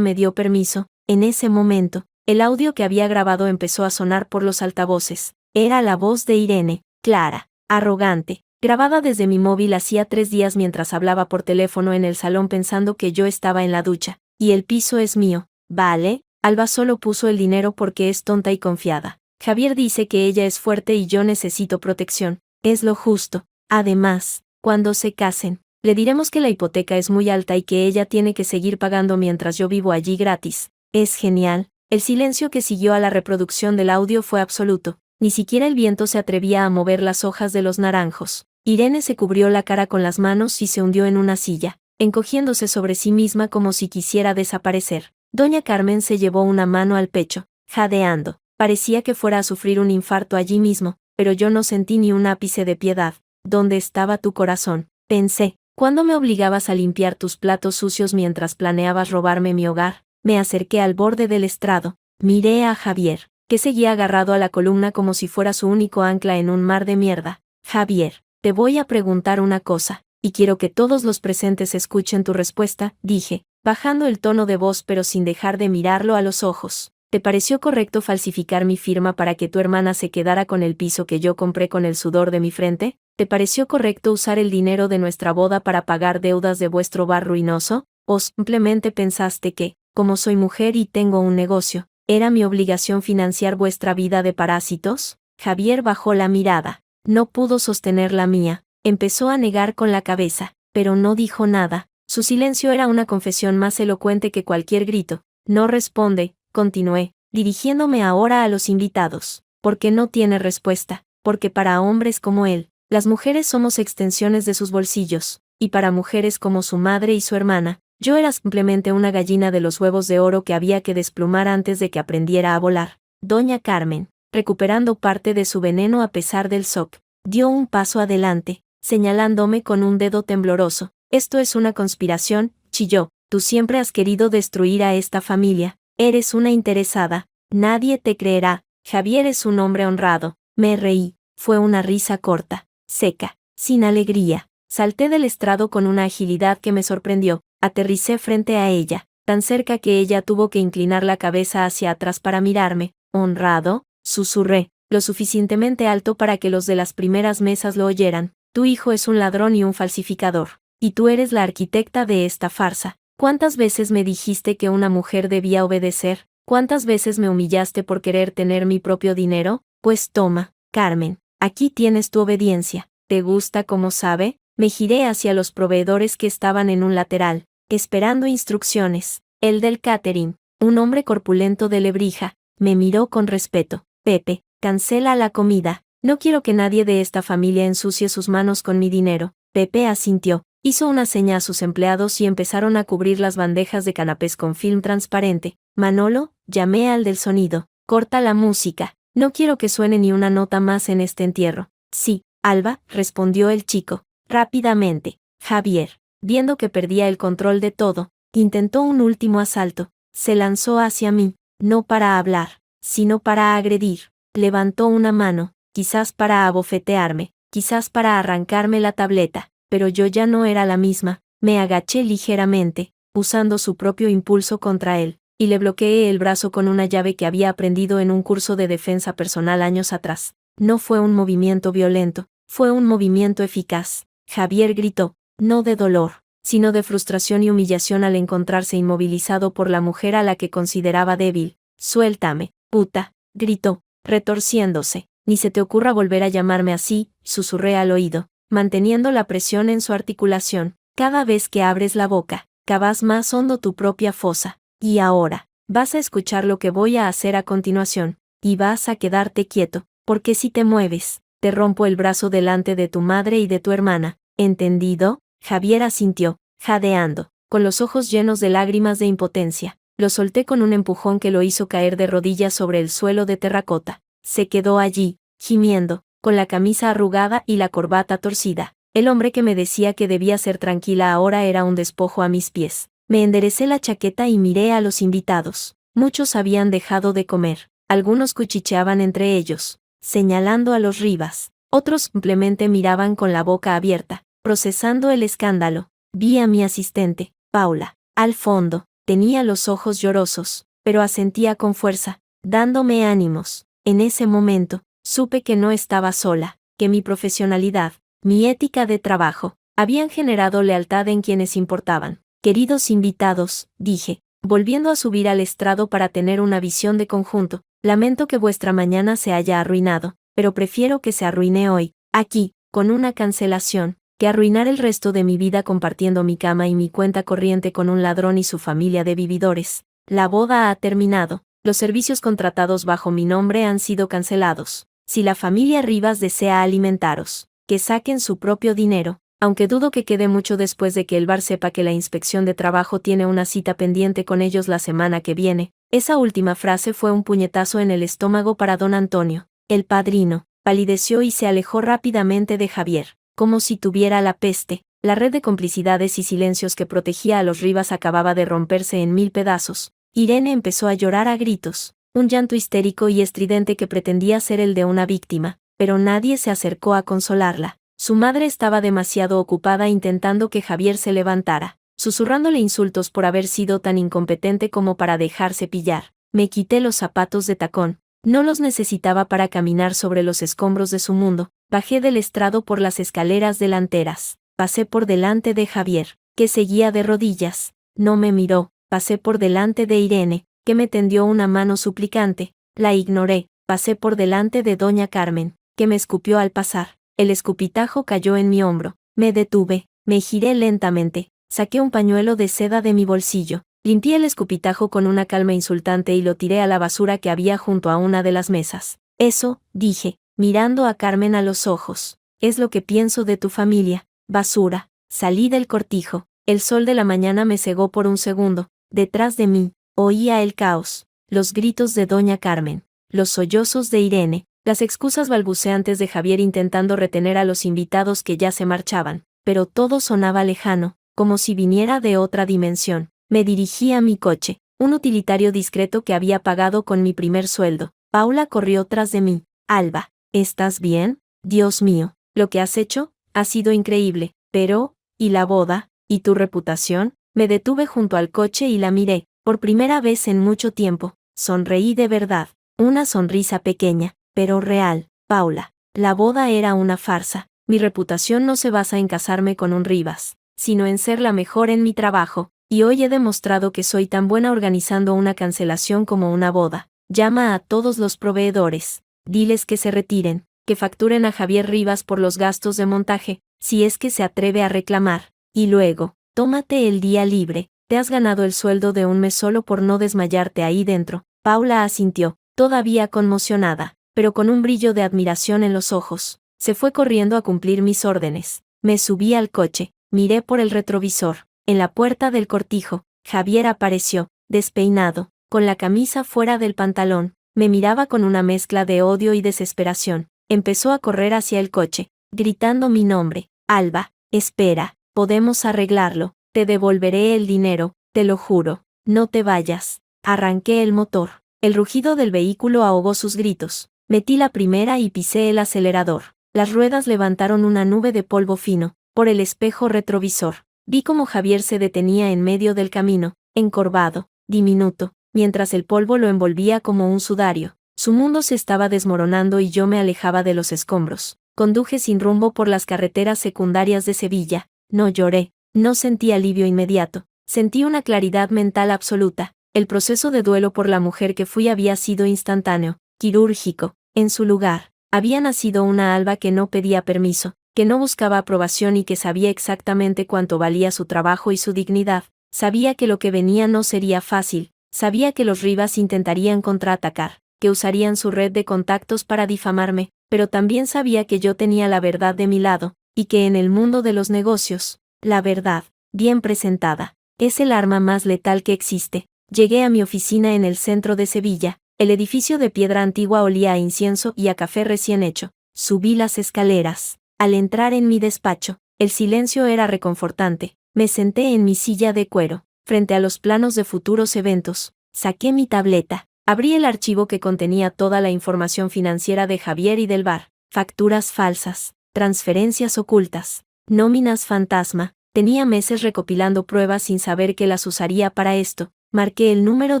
me dio permiso. En ese momento, el audio que había grabado empezó a sonar por los altavoces. Era la voz de Irene, clara, arrogante, grabada desde mi móvil hacía 3 días mientras hablaba por teléfono en el salón pensando que yo estaba en la ducha. Y el piso es mío, ¿vale? Alba solo puso el dinero porque es tonta y confiada. Javier dice que ella es fuerte y yo necesito protección. Es lo justo. Además, cuando se casen, le diremos que la hipoteca es muy alta y que ella tiene que seguir pagando mientras yo vivo allí gratis. Es genial. El silencio que siguió a la reproducción del audio fue absoluto. Ni siquiera el viento se atrevía a mover las hojas de los naranjos. Irene se cubrió la cara con las manos y se hundió en una silla, encogiéndose sobre sí misma como si quisiera desaparecer. Doña Carmen se llevó una mano al pecho, jadeando. Parecía que fuera a sufrir un infarto allí mismo, pero yo no sentí ni un ápice de piedad. ¿Dónde estaba tu corazón?, pensé. ¿Cuándo me obligabas a limpiar tus platos sucios mientras planeabas robarme mi hogar? Me acerqué al borde del estrado. Miré a Javier, que seguía agarrado a la columna como si fuera su único ancla en un mar de mierda. Javier, te voy a preguntar una cosa, y quiero que todos los presentes escuchen tu respuesta, dije, bajando el tono de voz pero sin dejar de mirarlo a los ojos. ¿Te pareció correcto falsificar mi firma para que tu hermana se quedara con el piso que yo compré con el sudor de mi frente? ¿Te pareció correcto usar el dinero de nuestra boda para pagar deudas de vuestro bar ruinoso? ¿O simplemente pensaste que, como soy mujer y tengo un negocio, era mi obligación financiar vuestra vida de parásitos? Javier bajó la mirada. No pudo sostener la mía. Empezó a negar con la cabeza, pero no dijo nada. Su silencio era una confesión más elocuente que cualquier grito. No responde, continué, dirigiéndome ahora a los invitados. Porque no tiene respuesta. Porque para hombres como él, las mujeres somos extensiones de sus bolsillos, y para mujeres como su madre y su hermana, yo era simplemente una gallina de los huevos de oro que había que desplumar antes de que aprendiera a volar. Doña Carmen, recuperando parte de su veneno a pesar del shock, dio un paso adelante, señalándome con un dedo tembloroso. Esto es una conspiración, chilló. Tú siempre has querido destruir a esta familia. Eres una interesada. Nadie te creerá. Javier es un hombre honrado. Me reí. Fue una risa corta, seca, sin alegría. Salté del estrado con una agilidad que me sorprendió. Aterricé frente a ella, tan cerca que ella tuvo que inclinar la cabeza hacia atrás para mirarme. Honrado, susurré, lo suficientemente alto para que los de las primeras mesas lo oyeran. Tu hijo es un ladrón y un falsificador. Y tú eres la arquitecta de esta farsa. ¿Cuántas veces me dijiste que una mujer debía obedecer? ¿Cuántas veces me humillaste por querer tener mi propio dinero? Pues toma, Carmen, aquí tienes tu obediencia. ¿Te gusta cómo sabe? Me giré hacia los proveedores que estaban en un lateral, esperando instrucciones. El del catering, un hombre corpulento de Lebrija, me miró con respeto. Pepe, cancela la comida. No quiero que nadie de esta familia ensucie sus manos con mi dinero. Pepe asintió. Hizo una seña a sus empleados y empezaron a cubrir las bandejas de canapés con film transparente. Manolo, llamé al del sonido. Corta la música. No quiero que suene ni una nota más en este entierro. Sí, Alba, respondió el chico. Rápidamente. Javier, viendo que perdía el control de todo, intentó un último asalto. Se lanzó hacia mí, no para hablar, sino para agredir. Levantó una mano, quizás para abofetearme, quizás para arrancarme la tableta, pero yo ya no era la misma. Me agaché ligeramente, usando su propio impulso contra él, y le bloqueé el brazo con una llave que había aprendido en un curso de defensa personal años atrás. No fue un movimiento violento, fue un movimiento eficaz. Javier gritó, no de dolor, sino de frustración y humillación al encontrarse inmovilizado por la mujer a la que consideraba débil. Suéltame, puta, gritó, retorciéndose. Ni se te ocurra volver a llamarme así, susurré al oído, manteniendo la presión en su articulación. Cada vez que abres la boca, cavas más hondo tu propia fosa. Y ahora, vas a escuchar lo que voy a hacer a continuación, y vas a quedarte quieto, porque si te mueves, te rompo el brazo delante de tu madre y de tu hermana. ¿Entendido? Javier asintió, jadeando, con los ojos llenos de lágrimas de impotencia. Lo solté con un empujón que lo hizo caer de rodillas sobre el suelo de terracota. Se quedó allí, gimiendo, con la camisa arrugada y la corbata torcida. El hombre que me decía que debía ser tranquila ahora era un despojo a mis pies. Me enderecé la chaqueta y miré a los invitados. Muchos habían dejado de comer. Algunos cuchicheaban entre ellos, señalando a los Rivas. Otros simplemente miraban con la boca abierta, procesando el escándalo. Vi a mi asistente, Paula, al fondo. Tenía los ojos llorosos, pero asentía con fuerza, dándome ánimos. En ese momento, supe que no estaba sola, que mi profesionalidad, mi ética de trabajo, habían generado lealtad en quienes importaban. Queridos invitados, dije, volviendo a subir al estrado para tener una visión de conjunto, lamento que vuestra mañana se haya arruinado, pero prefiero que se arruine hoy, aquí, con una cancelación, que arruinar el resto de mi vida compartiendo mi cama y mi cuenta corriente con un ladrón y su familia de vividores. La boda ha terminado. Los servicios contratados bajo mi nombre han sido cancelados. Si la familia Rivas desea alimentaros, que saquen su propio dinero, aunque dudo que quede mucho después de que el bar sepa que la inspección de trabajo tiene una cita pendiente con ellos la semana que viene. Esa última frase fue un puñetazo en el estómago para don Antonio. El padrino palideció y se alejó rápidamente de Javier, como si tuviera la peste. La red de complicidades y silencios que protegía a los Rivas acababa de romperse en 1000 pedazos. Irene empezó a llorar a gritos, un llanto histérico y estridente que pretendía ser el de una víctima, pero nadie se acercó a consolarla. Su madre estaba demasiado ocupada intentando que Javier se levantara, susurrándole insultos por haber sido tan incompetente como para dejarse pillar. Me quité los zapatos de tacón. No los necesitaba para caminar sobre los escombros de su mundo. Bajé del estrado por las escaleras delanteras. Pasé por delante de Javier, que seguía de rodillas. No me miró. Pasé por delante de Irene, que me tendió una mano suplicante. La ignoré. Pasé por delante de doña Carmen, que me escupió al pasar. El escupitajo cayó en mi hombro. Me detuve. Me giré lentamente. Saqué un pañuelo de seda de mi bolsillo. Limpié el escupitajo con una calma insultante y lo tiré a la basura que había junto a una de las mesas. Eso, dije, mirando a Carmen a los ojos, es lo que pienso de tu familia. Basura. Salí del cortijo. El sol de la mañana me cegó por un segundo. Detrás de mí, oía el caos, los gritos de doña Carmen, los sollozos de Irene, las excusas balbuceantes de Javier intentando retener a los invitados que ya se marchaban, pero todo sonaba lejano, como si viniera de otra dimensión. Me dirigí a mi coche, un utilitario discreto que había pagado con mi primer sueldo. Paula corrió tras de mí. Alba, ¿estás bien? Dios mío, lo que has hecho ha sido increíble, pero, ¿y la boda? ¿Y tu reputación? Me detuve junto al coche y la miré, por primera vez en mucho tiempo. Sonreí de verdad, una sonrisa pequeña, pero real. Paula, la boda era una farsa. Mi reputación no se basa en casarme con un Rivas, sino en ser la mejor en mi trabajo, y hoy he demostrado que soy tan buena organizando una cancelación como una boda. Llama a todos los proveedores, diles que se retiren, que facturen a Javier Rivas por los gastos de montaje, si es que se atreve a reclamar, y luego, tómate el día libre, te has ganado el sueldo de un mes solo por no desmayarte ahí dentro. Paula asintió, todavía conmocionada, pero con un brillo de admiración en los ojos. Se fue corriendo a cumplir mis órdenes. Me subí al coche, miré por el retrovisor. En la puerta del cortijo, Javier apareció, despeinado, con la camisa fuera del pantalón. Me miraba con una mezcla de odio y desesperación. Empezó a correr hacia el coche, gritando mi nombre. Alba, espera. Podemos arreglarlo, te devolveré el dinero, te lo juro, no te vayas. Arranqué el motor. El rugido del vehículo ahogó sus gritos. Metí la primera y pisé el acelerador. Las ruedas levantaron una nube de polvo fino, por el espejo retrovisor. Vi cómo Javier se detenía en medio del camino, encorvado, diminuto, mientras el polvo lo envolvía como un sudario. Su mundo se estaba desmoronando y yo me alejaba de los escombros. Conduje sin rumbo por las carreteras secundarias de Sevilla. No lloré, no sentí alivio inmediato, sentí una claridad mental absoluta. El proceso de duelo por la mujer que fui había sido instantáneo, quirúrgico. En su lugar, había nacido una Alba que no pedía permiso, que no buscaba aprobación y que sabía exactamente cuánto valía su trabajo y su dignidad. Sabía que lo que venía no sería fácil, sabía que los Rivas intentarían contraatacar, que usarían su red de contactos para difamarme, pero también sabía que yo tenía la verdad de mi lado, y que en el mundo de los negocios, la verdad, bien presentada, es el arma más letal que existe. Llegué a mi oficina en el centro de Sevilla. El edificio de piedra antigua olía a incienso y a café recién hecho. Subí las escaleras. Al entrar en mi despacho, el silencio era reconfortante. Me senté en mi silla de cuero, frente a los planos de futuros eventos. Saqué mi tableta. Abrí el archivo que contenía toda la información financiera de Javier y del bar. Facturas falsas, transferencias ocultas, nóminas fantasma. Tenía meses recopilando pruebas sin saber que las usaría para esto. Marqué el número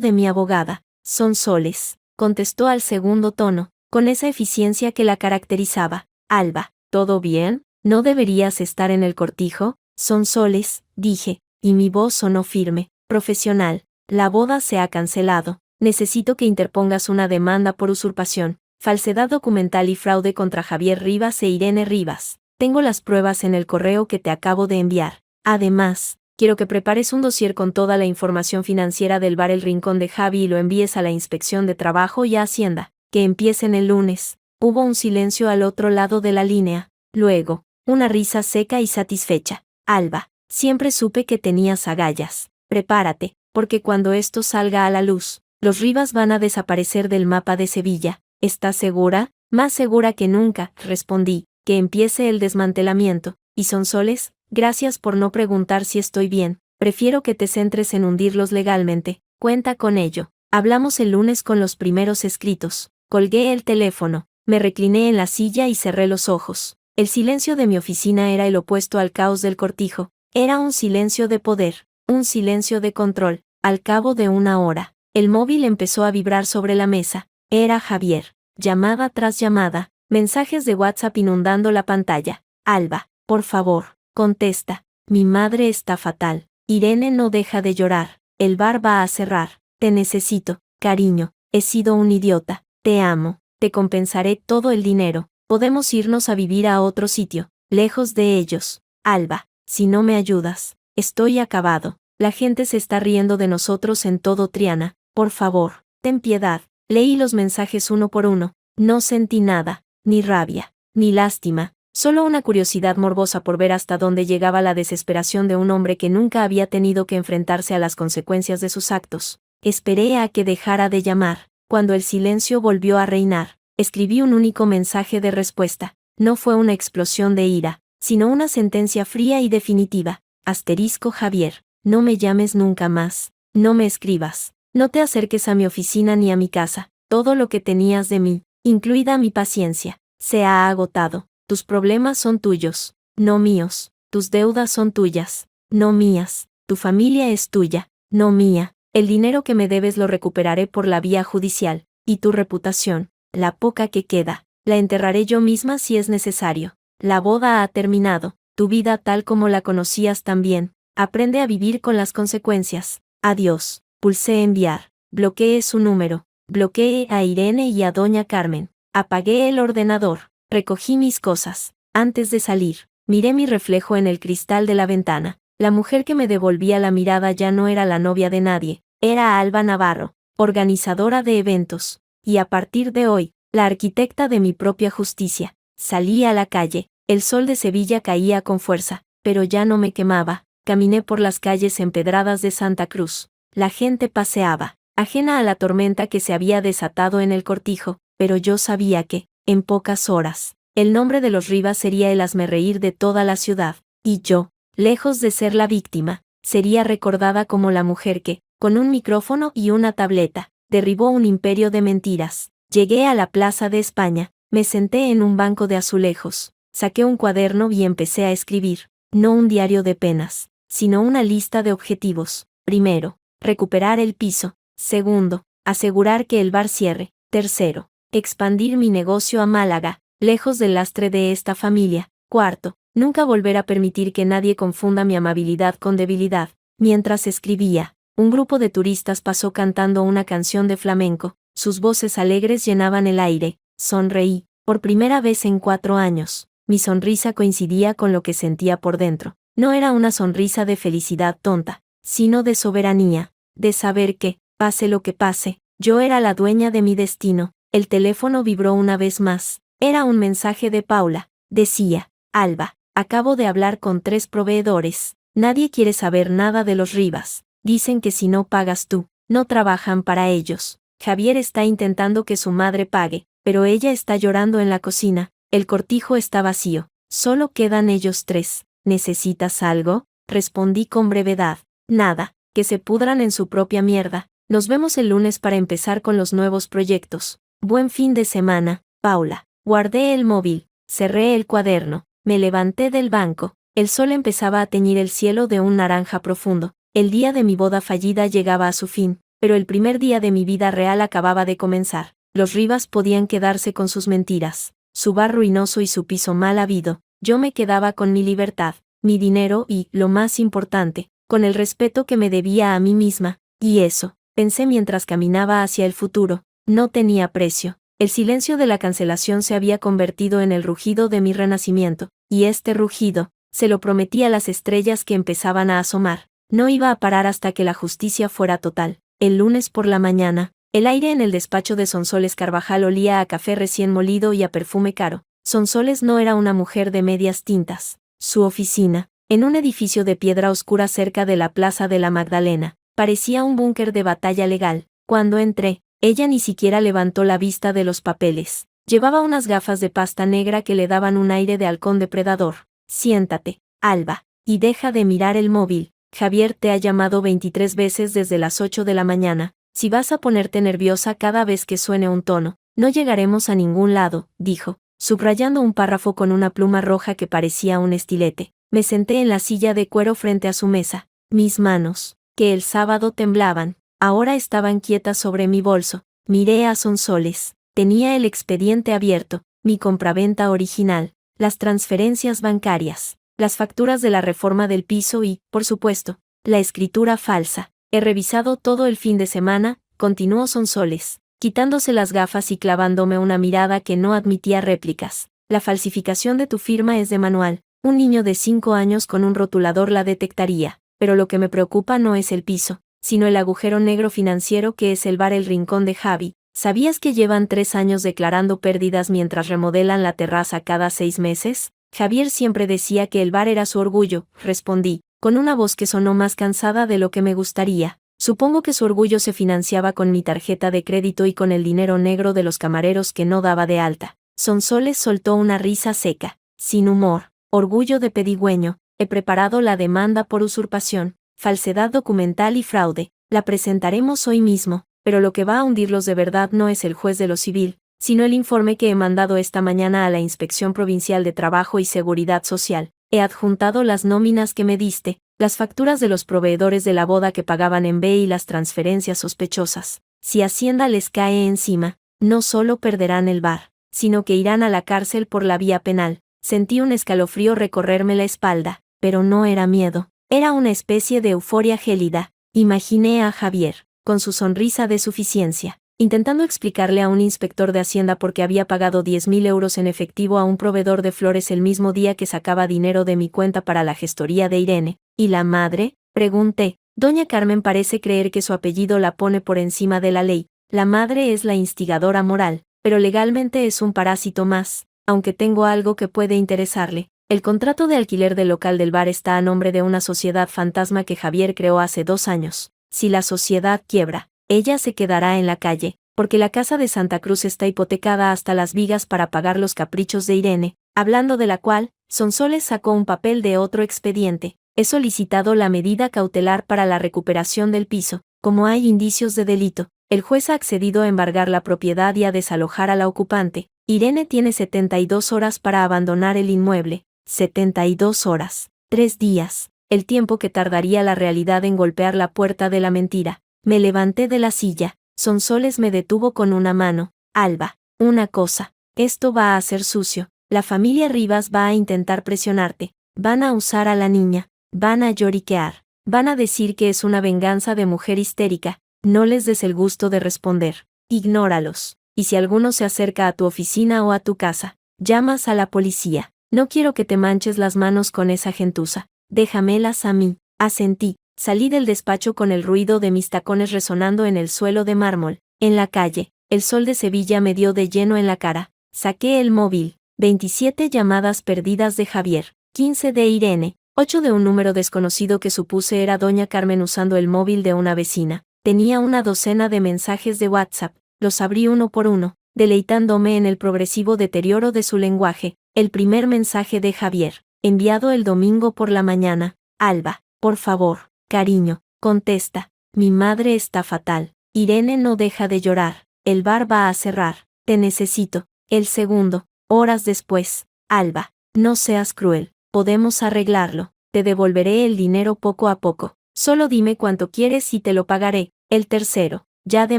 de mi abogada. Sonsoles, contestó al segundo tono, con esa eficiencia que la caracterizaba. Alba, ¿todo bien? ¿No deberías estar en el cortijo? Sonsoles, dije, y mi voz sonó firme, profesional. La boda se ha cancelado. Necesito que interpongas una demanda por usurpación, falsedad documental y fraude contra Javier Rivas e Irene Rivas. Tengo las pruebas en el correo que te acabo de enviar. Además, Quiero que prepares un dossier con toda la información financiera del bar El Rincón de Javi y lo envíes a la Inspección de Trabajo y a Hacienda, que empiecen el lunes. Hubo un silencio al otro lado de la línea. Luego, una risa seca y satisfecha. Alba, siempre supe que tenías agallas. Prepárate, porque cuando esto salga a la luz, los Rivas van a desaparecer del mapa de Sevilla. ¿Estás segura? Más segura que nunca, respondí. Que empiece el desmantelamiento. ¿Y Sonsoles? Gracias por no preguntar si estoy bien. Prefiero que te centres en hundirlos legalmente. Cuenta con ello. Hablamos el lunes con los primeros escritos. Colgué el teléfono. Me recliné en la silla y cerré los ojos. El silencio de mi oficina era el opuesto al caos del cortijo. Era un silencio de poder, un silencio de control. Al cabo de una hora, el móvil empezó a vibrar sobre la mesa. Era Javier. Llamada tras llamada, mensajes de WhatsApp inundando la pantalla. Alba, por favor, contesta. Mi madre está fatal. Irene no deja de llorar. El bar va a cerrar. Te necesito, cariño. He sido un idiota. Te amo. Te compensaré todo el dinero. Podemos irnos a vivir a otro sitio, lejos de ellos. Alba, si no me ayudas, estoy acabado. La gente se está riendo de nosotros en todo Triana. Por favor, ten piedad. Leí los mensajes uno por uno. No sentí nada, ni rabia, ni lástima, solo una curiosidad morbosa por ver hasta dónde llegaba la desesperación de un hombre que nunca había tenido que enfrentarse a las consecuencias de sus actos. Esperé a que dejara de llamar. Cuando el silencio volvió a reinar, escribí un único mensaje de respuesta. No fue una explosión de ira, sino una sentencia fría y definitiva. Asterisco Javier, no me llames nunca más, no me escribas, no te acerques a mi oficina ni a mi casa. Todo lo que tenías de mí, incluida mi paciencia, se ha agotado. Tus problemas son tuyos, no míos. Tus deudas son tuyas, no mías. Tu familia es tuya, no mía. El dinero que me debes lo recuperaré por la vía judicial, y tu reputación, la poca que queda, la enterraré yo misma si es necesario. La boda ha terminado, tu vida tal como la conocías también. Aprende a vivir con las consecuencias. Adiós. Pulsé enviar. Bloqueé su número. Bloqueé a Irene y a Doña Carmen. Apagué el ordenador. Recogí mis cosas. Antes de salir, miré mi reflejo en el cristal de la ventana. La mujer que me devolvía la mirada ya no era la novia de nadie. Era Alba Navarro, organizadora de eventos, y a partir de hoy, la arquitecta de mi propia justicia. Salí a la calle, el sol de Sevilla caía con fuerza, pero ya no me quemaba. Caminé por las calles empedradas de Santa Cruz. La gente paseaba, ajena a la tormenta que se había desatado en el cortijo, pero yo sabía que, en pocas horas, el nombre de los Rivas sería el hazmerreír de toda la ciudad, y yo, lejos de ser la víctima, sería recordada como la mujer que, con un micrófono y una tableta, derribó un imperio de mentiras. Llegué a la Plaza de España, me senté en un banco de azulejos, saqué un cuaderno y empecé a escribir, no un diario de penas, sino una lista de objetivos. Primero, recuperar el piso. Segundo, asegurar que el bar cierre. Tercero, expandir mi negocio a Málaga, lejos del lastre de esta familia. Cuarto, nunca volver a permitir que nadie confunda mi amabilidad con debilidad. Mientras escribía, un grupo de turistas pasó cantando una canción de flamenco. Sus voces alegres llenaban el aire. Sonreí, por primera vez en 4 años. Mi sonrisa coincidía con lo que sentía por dentro. No era una sonrisa de felicidad tonta, sino de soberanía, de saber que, pase lo que pase, yo era la dueña de mi destino. El teléfono vibró una vez más. Era un mensaje de Paula. Decía, Alba, acabo de hablar con 3 proveedores. Nadie quiere saber nada de los Rivas. Dicen que si no pagas tú, no trabajan para ellos. Javier está intentando que su madre pague, pero ella está llorando en la cocina. El cortijo está vacío. Solo quedan ellos 3. ¿Necesitas algo? Respondí con brevedad. Nada, que se pudran en su propia mierda. Nos vemos el lunes para empezar con los nuevos proyectos. Buen fin de semana, Paula. Guardé el móvil, cerré el cuaderno, me levanté del banco. El sol empezaba a teñir el cielo de un naranja profundo. El día de mi boda fallida llegaba a su fin, pero el primer día de mi vida real acababa de comenzar. Los Rivas podían quedarse con sus mentiras, su bar ruinoso y su piso mal habido. Yo me quedaba con mi libertad, mi dinero y, lo más importante, con el respeto que me debía a mí misma. Y eso, pensé mientras caminaba hacia el futuro, no tenía precio. El silencio de la cancelación se había convertido en el rugido de mi renacimiento, y este rugido Se lo prometí a las estrellas que empezaban a asomar. No iba a parar hasta que la justicia fuera total. El lunes por la mañana, el aire en el despacho de Sonsoles Carvajal olía a café recién molido y a perfume caro. Sonsoles no era una mujer de medias tintas. Su oficina, en un edificio de piedra oscura cerca de la Plaza de la Magdalena, parecía un búnker de batalla legal. Cuando entré, ella ni siquiera levantó la vista de los papeles. Llevaba unas gafas de pasta negra que le daban un aire de halcón depredador. Siéntate, Alba, y deja de mirar el móvil. Javier te ha llamado 23 veces desde las 8 de la mañana. Si vas a ponerte nerviosa cada vez que suene un tono, no llegaremos a ningún lado, dijo, subrayando un párrafo con una pluma roja que parecía un estilete. Me senté en la silla de cuero frente a su mesa. Mis manos, que el sábado temblaban, ahora estaban quietas sobre mi bolso. Miré a Sonsoles. Tenía el expediente abierto, mi compraventa original, las transferencias bancarias, las facturas de la reforma del piso y, por supuesto, la escritura falsa. He revisado todo el fin de semana, continuó Sonsoles, quitándose las gafas y clavándome una mirada que no admitía réplicas. La falsificación de tu firma es de manual. Un niño de 5 años con un rotulador la detectaría, pero lo que me preocupa no es el piso, sino el agujero negro financiero que es el bar El Rincón de Javi. ¿Sabías que llevan 3 años declarando pérdidas mientras remodelan la terraza cada 6 meses? Javier siempre decía que el bar era su orgullo, respondí, con una voz que sonó más cansada de lo que me gustaría. Supongo que su orgullo se financiaba con mi tarjeta de crédito y con el dinero negro de los camareros que no daba de alta. Sonsoles soltó una risa seca, sin humor. Orgullo de pedigüeño, he preparado la demanda por usurpación, falsedad documental y fraude. La presentaremos hoy mismo, pero lo que va a hundirlos de verdad no es el juez de lo civil, sino el informe que he mandado esta mañana a la Inspección Provincial de Trabajo y Seguridad Social. He adjuntado las nóminas que me diste, las facturas de los proveedores de la boda que pagaban en B y las transferencias sospechosas. Si Hacienda les cae encima, no solo perderán el bar, sino que irán a la cárcel por la vía penal. Sentí un escalofrío recorrerme la espalda, pero no era miedo, era una especie de euforia gélida. Imaginé a Javier, con su sonrisa de suficiencia, intentando explicarle a un inspector de Hacienda por qué había pagado 10.000 euros en efectivo a un proveedor de flores el mismo día que sacaba dinero de mi cuenta para la gestoría de Irene. ¿Y la madre?, pregunté. Doña Carmen parece creer que su apellido la pone por encima de la ley. La madre es la instigadora moral, pero legalmente es un parásito más. Aunque tengo algo que puede interesarle. El contrato de alquiler del local del bar está a nombre de una sociedad fantasma que Javier creó hace 2 años. Si la sociedad quiebra, ella se quedará en la calle, porque la casa de Santa Cruz está hipotecada hasta las vigas para pagar los caprichos de Irene, hablando de la cual, Sonsoles sacó un papel de otro expediente. He solicitado la medida cautelar para la recuperación del piso. Como hay indicios de delito, el juez ha accedido a embargar la propiedad y a desalojar a la ocupante. Irene tiene 72 horas para abandonar el inmueble. 72 horas. 3 días. El tiempo que tardaría la realidad en golpear la puerta de la mentira. Me levanté de la silla. Sonsoles me detuvo con una mano. Alba, una cosa. Esto va a ser sucio. La familia Rivas va a intentar presionarte. Van a usar a la niña. Van a lloriquear. Van a decir que es una venganza de mujer histérica. No les des el gusto de responder. Ignóralos. Y si alguno se acerca a tu oficina o a tu casa, llamas a la policía. No quiero que te manches las manos con esa gentuza. Déjamelas a mí. Asentí. Salí del despacho con el ruido de mis tacones resonando en el suelo de mármol. En la calle, el sol de Sevilla me dio de lleno en la cara. Saqué el móvil. 27 llamadas perdidas de Javier. 15 de Irene. 8 de un número desconocido que supuse era Doña Carmen usando el móvil de una vecina. Tenía una docena de mensajes de WhatsApp. Los abrí uno por uno, deleitándome en el progresivo deterioro de su lenguaje. El primer mensaje de Javier, enviado el domingo por la mañana. Alba, por favor, cariño, contesta. Mi madre está fatal. Irene no deja de llorar. El bar va a cerrar. Te necesito. El segundo, horas después. Alba, no seas cruel. Podemos arreglarlo. Te devolveré el dinero poco a poco. Solo dime cuánto quieres y te lo pagaré. El tercero, ya de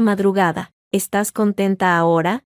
madrugada. ¿Estás contenta ahora?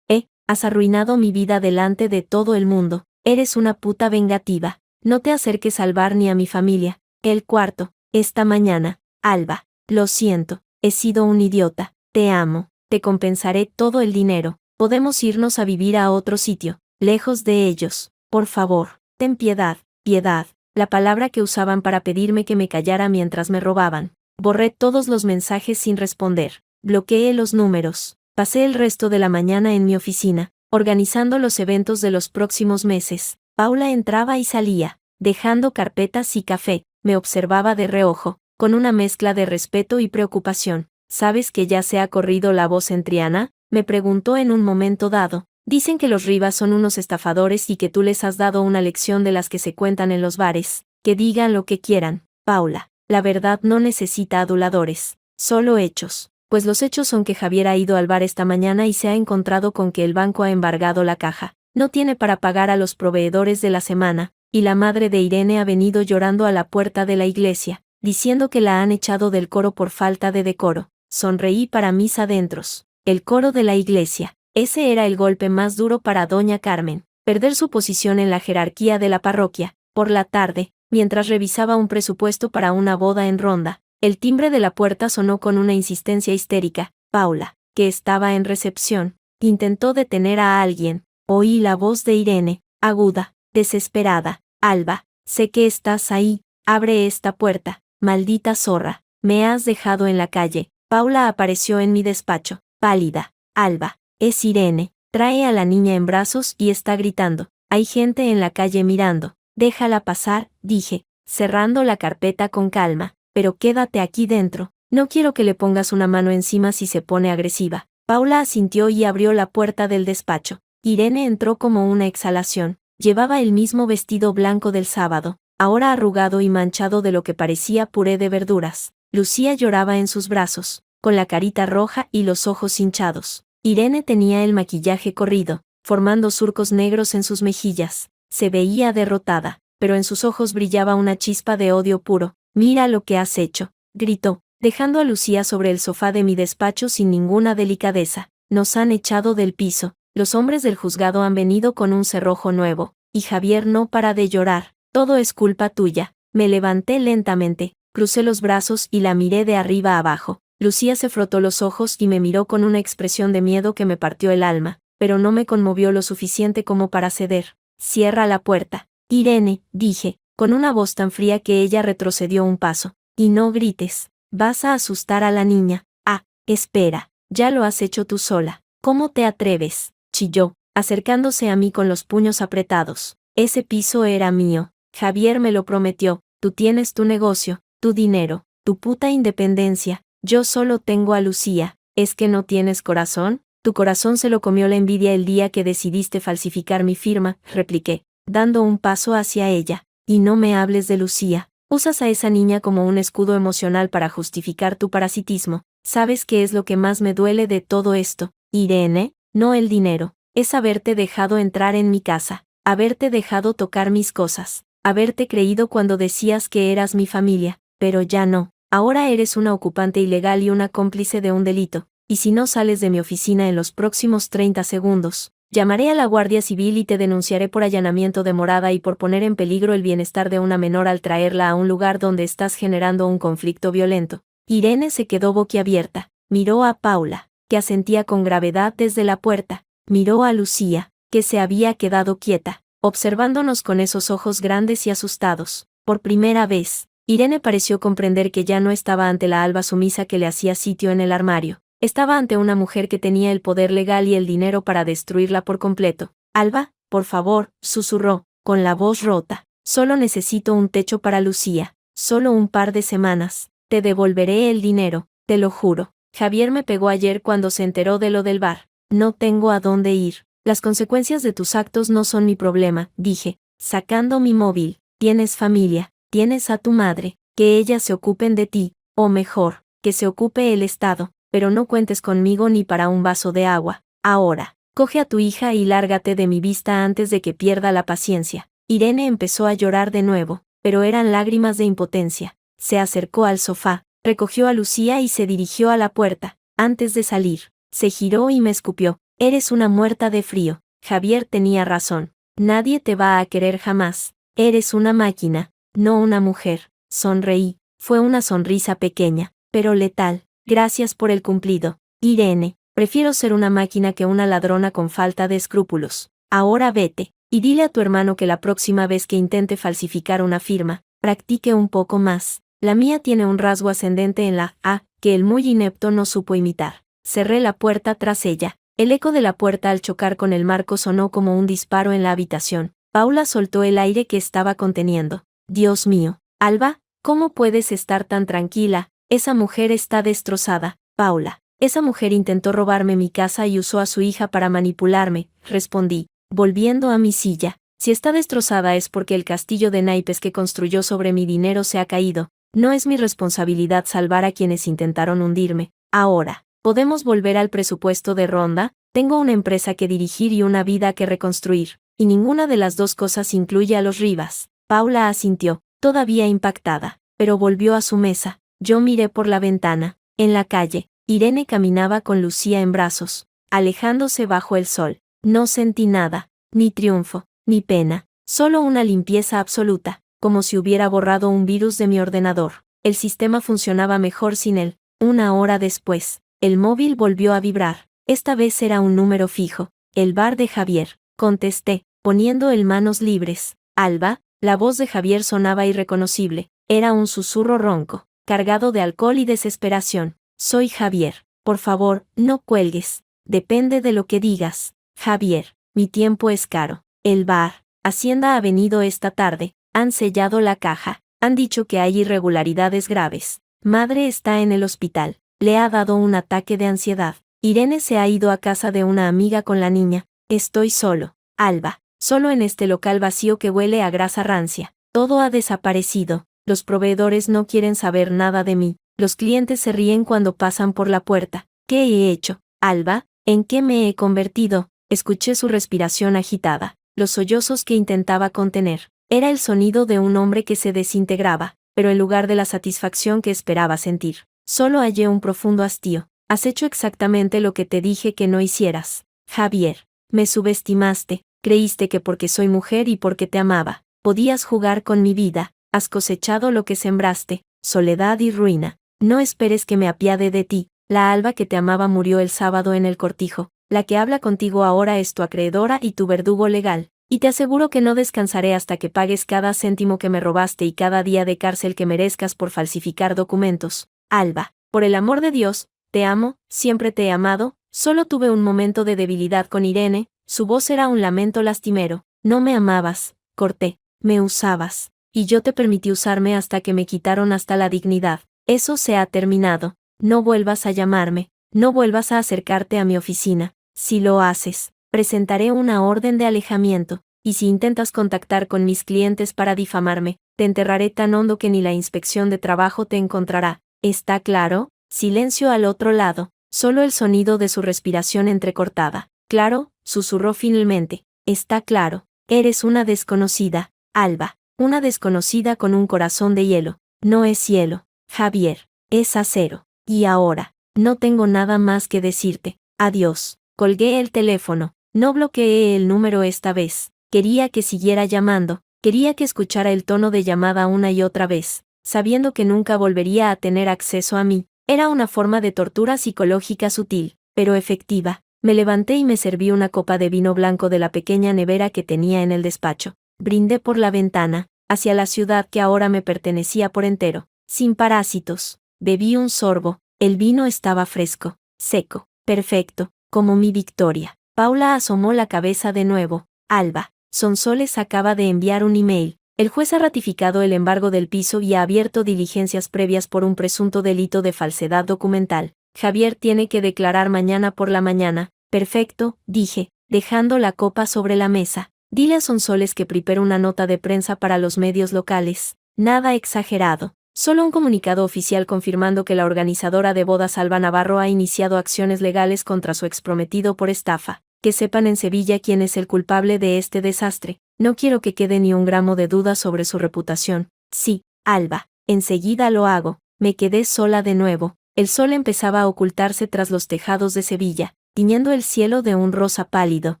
Has arruinado mi vida delante de todo el mundo. Eres una puta vengativa. No te acerques al bar ni a mi familia. El cuarto, esta mañana. Alba, lo siento, he sido un idiota. Te amo. Te compensaré todo el dinero. Podemos irnos a vivir a otro sitio, lejos de ellos. Por favor, ten piedad, piedad. la palabra que usaban para pedirme que me callara mientras me robaban. Borré todos los mensajes sin responder. Bloqueé los números. Pasé el resto de la mañana en mi oficina, organizando los eventos de los próximos meses. Paula entraba y salía, dejando carpetas y café. Me observaba de reojo, con una mezcla de respeto y preocupación. ¿Sabes que ya se ha corrido la voz en Triana?, me preguntó en un momento dado. Dicen que los Rivas son unos estafadores y que tú les has dado una lección de las que se cuentan en los bares. Que digan lo que quieran, Paula. La verdad no necesita aduladores, solo hechos. Pues los hechos son que Javier ha ido al bar esta mañana y se ha encontrado con que el banco ha embargado la caja. No tiene para pagar a los proveedores de la semana, y la madre de Irene ha venido llorando a la puerta de la iglesia, diciendo que la han echado del coro por falta de decoro. Sonreí para mis adentros. El coro de la iglesia. Ese era el golpe más duro para doña Carmen. Perder su posición en la jerarquía de la parroquia. Por la tarde, mientras revisaba un presupuesto para una boda en Ronda, el timbre de la puerta sonó con una insistencia histérica. Paula, que estaba en recepción, intentó detener a alguien. Oí la voz de Irene, aguda, desesperada. Alba, sé que estás ahí, abre esta puerta, maldita zorra, me has dejado en la calle. Paula apareció en mi despacho, pálida. Alba, es Irene, trae a la niña en brazos y está gritando. Hay gente en la calle mirando. Déjala pasar, dije, cerrando la carpeta con calma, pero quédate aquí dentro. No quiero que le pongas una mano encima si se pone agresiva. Paula asintió y abrió la puerta del despacho. Irene entró como una exhalación. Llevaba el mismo vestido blanco del sábado, ahora arrugado y manchado de lo que parecía puré de verduras. Lucía lloraba en sus brazos, con la carita roja y los ojos hinchados. Irene tenía el maquillaje corrido, formando surcos negros en sus mejillas. Se veía derrotada, pero en sus ojos brillaba una chispa de odio puro. Mira lo que has hecho, gritó, dejando a Lucía sobre el sofá de mi despacho sin ninguna delicadeza. Nos han echado del piso, los hombres del juzgado han venido con un cerrojo nuevo, y Javier no para de llorar. Todo es culpa tuya. Me levanté lentamente, crucé los brazos y la miré de arriba abajo. Lucía se frotó los ojos y me miró con una expresión de miedo que me partió el alma, pero no me conmovió lo suficiente como para ceder. Cierra la puerta. Irene, dije, con una voz tan fría que ella retrocedió un paso. Y no grites. Vas a asustar a la niña. Ah, espera. Ya lo has hecho tú sola. ¿Cómo te atreves?, chilló, acercándose a mí con los puños apretados. Ese piso era mío. Javier me lo prometió. Tú tienes tu negocio, tu dinero, tu puta independencia. Yo solo tengo a Lucía. ¿Es que no tienes corazón? Tu corazón se lo comió la envidia el día que decidiste falsificar mi firma, repliqué, dando un paso hacia ella. Y no me hables de Lucía. Usas a esa niña como un escudo emocional para justificar tu parasitismo. ¿Sabes qué es lo que más me duele de todo esto, Irene? No el dinero. Es haberte dejado entrar en mi casa, haberte dejado tocar mis cosas, haberte creído cuando decías que eras mi familia, pero ya no. Ahora eres una ocupante ilegal y una cómplice de un delito, y si no sales de mi oficina en los próximos 30 segundos, llamaré a la Guardia Civil y te denunciaré por allanamiento de morada y por poner en peligro el bienestar de una menor al traerla a un lugar donde estás generando un conflicto violento. Irene se quedó boquiabierta, miró a Paula, que asentía con gravedad desde la puerta, miró a Lucía, que se había quedado quieta, observándonos con esos ojos grandes y asustados. Por primera vez, Irene pareció comprender que ya no estaba ante la Alba sumisa que le hacía sitio en el armario. Estaba ante una mujer que tenía el poder legal y el dinero para destruirla por completo. Alba, por favor, susurró, con la voz rota. Solo necesito un techo para Lucía. Solo un par de semanas. Te devolveré el dinero, te lo juro. Javier me pegó ayer cuando se enteró de lo del bar. No tengo a dónde ir. Las consecuencias de tus actos no son mi problema, dije, sacando mi móvil. Tienes familia. Tienes a tu madre, que ellas se ocupen de ti, o mejor, que se ocupe el Estado, pero no cuentes conmigo ni para un vaso de agua. Ahora, coge a tu hija y lárgate de mi vista antes de que pierda la paciencia. Irene empezó a llorar de nuevo, pero eran lágrimas de impotencia. Se acercó al sofá, recogió a Lucía y se dirigió a la puerta. Antes de salir, se giró y me escupió. Eres una muerta de frío. Javier tenía razón. Nadie te va a querer jamás. Eres una máquina. No una mujer. Sonreí. Fue una sonrisa pequeña, pero letal. Gracias por el cumplido, Irene. Prefiero ser una máquina que una ladrona con falta de escrúpulos. Ahora vete. Y dile a tu hermano que la próxima vez que intente falsificar una firma, practique un poco más. La mía tiene un rasgo ascendente en la A, que el muy inepto no supo imitar. Cerré la puerta tras ella. El eco de la puerta al chocar con el marco sonó como un disparo en la habitación. Paula soltó el aire que estaba conteniendo. Dios mío, Alba, ¿cómo puedes estar tan tranquila? Esa mujer está destrozada, Paula. Esa mujer intentó robarme mi casa y usó a su hija para manipularme, respondí, volviendo a mi silla. Si está destrozada es porque el castillo de naipes que construyó sobre mi dinero se ha caído. No es mi responsabilidad salvar a quienes intentaron hundirme. Ahora, ¿podemos volver al presupuesto de ronda? Tengo una empresa que dirigir y una vida que reconstruir, y ninguna de las dos cosas incluye a los Rivas. Paula asintió, todavía impactada, pero volvió a su mesa. Yo miré por la ventana. En la calle, Irene caminaba con Lucía en brazos, alejándose bajo el sol. No sentí nada, ni triunfo, ni pena, solo una limpieza absoluta, como si hubiera borrado un virus de mi ordenador. El sistema funcionaba mejor sin él. Una hora después, el móvil volvió a vibrar. Esta vez era un número fijo. El bar de Javier. Contesté, poniendo el manos libres. Alba, la voz de Javier sonaba irreconocible. Era un susurro ronco, cargado de alcohol y desesperación. Soy Javier. Por favor, no cuelgues. Depende de lo que digas. Javier, mi tiempo es caro. El bar. Hacienda ha venido esta tarde. Han sellado la caja. Han dicho que hay irregularidades graves. Madre está en el hospital. Le ha dado un ataque de ansiedad. Irene se ha ido a casa de una amiga con la niña. Estoy solo. Alba. Solo en este local vacío que huele a grasa rancia. Todo ha desaparecido. Los proveedores no quieren saber nada de mí. Los clientes se ríen cuando pasan por la puerta. ¿Qué he hecho? Alba, ¿en qué me he convertido? Escuché su respiración agitada. Los sollozos que intentaba contener. Era el sonido de un hombre que se desintegraba, pero en lugar de la satisfacción que esperaba sentir, solo hallé un profundo hastío. Has hecho exactamente lo que te dije que no hicieras. Javier, me subestimaste, creíste que porque soy mujer y porque te amaba, podías jugar con mi vida. Has cosechado lo que sembraste, soledad y ruina. No esperes que me apiade de ti. La Alba que te amaba murió el sábado en el cortijo. La que habla contigo ahora es tu acreedora y tu verdugo legal. Y te aseguro que no descansaré hasta que pagues cada céntimo que me robaste y cada día de cárcel que merezcas por falsificar documentos. Alba, por el amor de Dios, te amo, siempre te he amado. Solo tuve un momento de debilidad con Irene. Su voz era un lamento lastimero. No me amabas, corté, me usabas. Y yo te permití usarme hasta que me quitaron hasta la dignidad. Eso se ha terminado. No vuelvas a llamarme. No vuelvas a acercarte a mi oficina. Si lo haces, presentaré una orden de alejamiento, y si intentas contactar con mis clientes para difamarme, te enterraré tan hondo que ni la inspección de trabajo te encontrará. ¿Está claro? Silencio al otro lado, solo el sonido de su respiración entrecortada. Claro, susurró finalmente. Está claro. Eres una desconocida, Alba. Una desconocida con un corazón de hielo. No es hielo, Javier, es acero. Y ahora, no tengo nada más que decirte. Adiós. Colgué el teléfono. No bloqueé el número esta vez. Quería que siguiera llamando. Quería que escuchara el tono de llamada una y otra vez, sabiendo que nunca volvería a tener acceso a mí. Era una forma de tortura psicológica sutil, pero efectiva. Me levanté y me serví una copa de vino blanco de la pequeña nevera que tenía en el despacho. Brindé por la ventana, hacia la ciudad que ahora me pertenecía por entero, sin parásitos. Bebí un sorbo. El vino estaba fresco, seco, perfecto, como mi victoria. Paula asomó la cabeza de nuevo. Alba, Sonsoles acaba de enviar un email. El juez ha ratificado el embargo del piso y ha abierto diligencias previas por un presunto delito de falsedad documental. Javier tiene que declarar mañana por la mañana. Perfecto, dije, dejando la copa sobre la mesa. Dile a Sonsoles que prepare una nota de prensa para los medios locales. Nada exagerado. Solo un comunicado oficial confirmando que la organizadora de bodas Alba Navarro ha iniciado acciones legales contra su exprometido por estafa. Que sepan en Sevilla quién es el culpable de este desastre. No quiero que quede ni un gramo de duda sobre su reputación. Sí, Alba, enseguida lo hago. Me quedé sola de nuevo. El sol empezaba a ocultarse tras los tejados de Sevilla, tiñendo el cielo de un rosa pálido.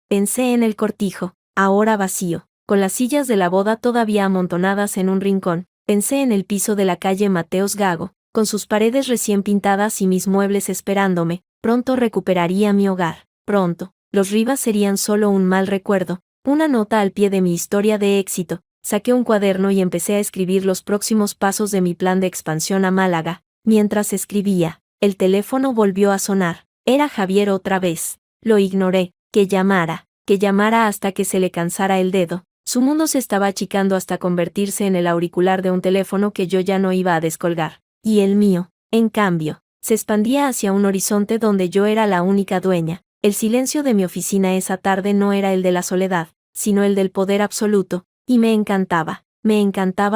Pensé en el cortijo, ahora vacío, con las sillas de la boda todavía amontonadas en un rincón. Pensé en el piso de la calle Mateos Gago, con sus paredes recién pintadas y mis muebles esperándome. Pronto recuperaría mi hogar. Pronto. Los Rivas serían solo un mal recuerdo. una nota al pie de mi historia de éxito. Saqué un cuaderno y empecé a escribir los próximos pasos de mi plan de expansión a Málaga. Mientras escribía, el teléfono volvió a sonar. Era Javier otra vez. Lo ignoré. Que llamara hasta que se le cansara el dedo. Su mundo se estaba achicando hasta convertirse en el auricular de un teléfono que yo ya no iba a descolgar. Y el mío, en cambio, se expandía hacia un horizonte donde yo era la única dueña. El silencio de mi oficina esa tarde no era el de la soledad, sino el del poder absoluto, y me encantaba